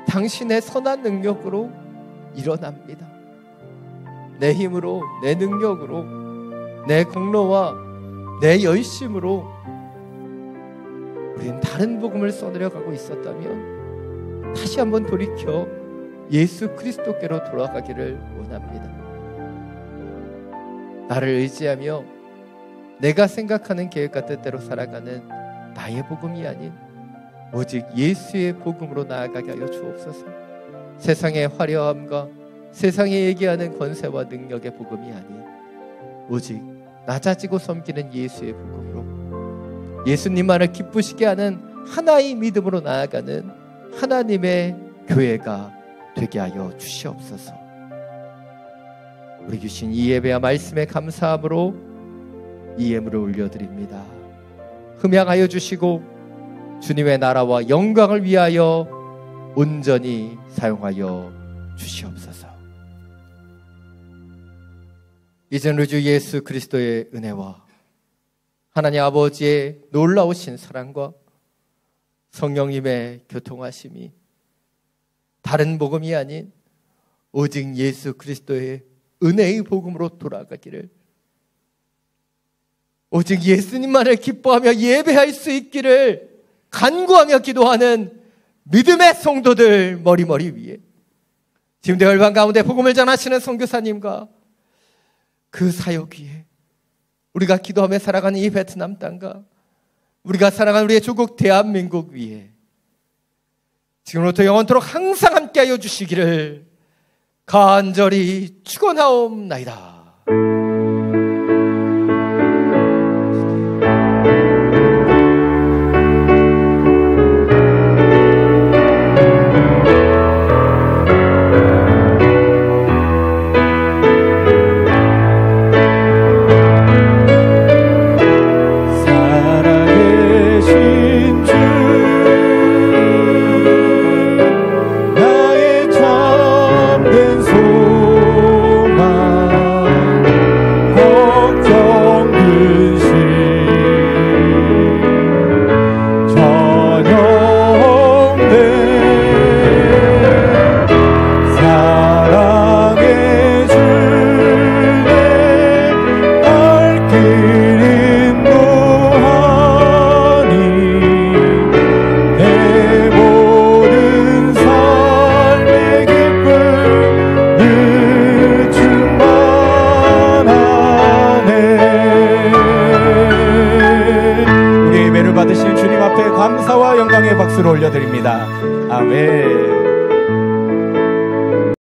당신의 선한 능력으로 일어납니다. 내 힘으로, 내 능력으로, 내 공로와 내 열심으로 우리는 다른 복음을 써내려가고 있었다면 다시 한번 돌이켜 예수 그리스도께로 돌아가기를 원합니다. 나를 의지하며 내가 생각하는 계획과 뜻대로 살아가는 나의 복음이 아닌 오직 예수의 복음으로 나아가게 하여 주옵소서. 세상의 화려함과 세상에 얘기하는 권세와 능력의 복음이 아닌 오직 낮아지고 섬기는 예수의 복음으로 예수님만을 기쁘시게 하는 하나의 믿음으로 나아가는 하나님의 교회가 되게 하여 주시옵소서. 우리 주신 이 예배와 말씀에 감사함으로 이 예물을 올려드립니다. 흠양하여 주시고 주님의 나라와 영광을 위하여 온전히 사용하여 주시옵소서. 이제는 우리 주 예수 그리스도의 은혜와 하나님 아버지의 놀라우신 사랑과 성령님의 교통하심이 다른 복음이 아닌 오직 예수 그리스도의 은혜의 복음으로 돌아가기를, 오직 예수님만을 기뻐하며 예배할 수 있기를 간구하며 기도하는 믿음의 성도들 머리머리 위에 지금 열방 가운데 복음을 전하시는 선교사님과 그 사역 위에 우리가 기도하며 살아가는 이 베트남 땅과 우리가 살아가는 우리의 조국 대한민국 위에 지금부터 영원토록 항상 함께하여 주시기를 간절히 축원하옵나이다. 받으신 주님 앞에 감사와 영광의 박수를 올려드립니다. 아멘.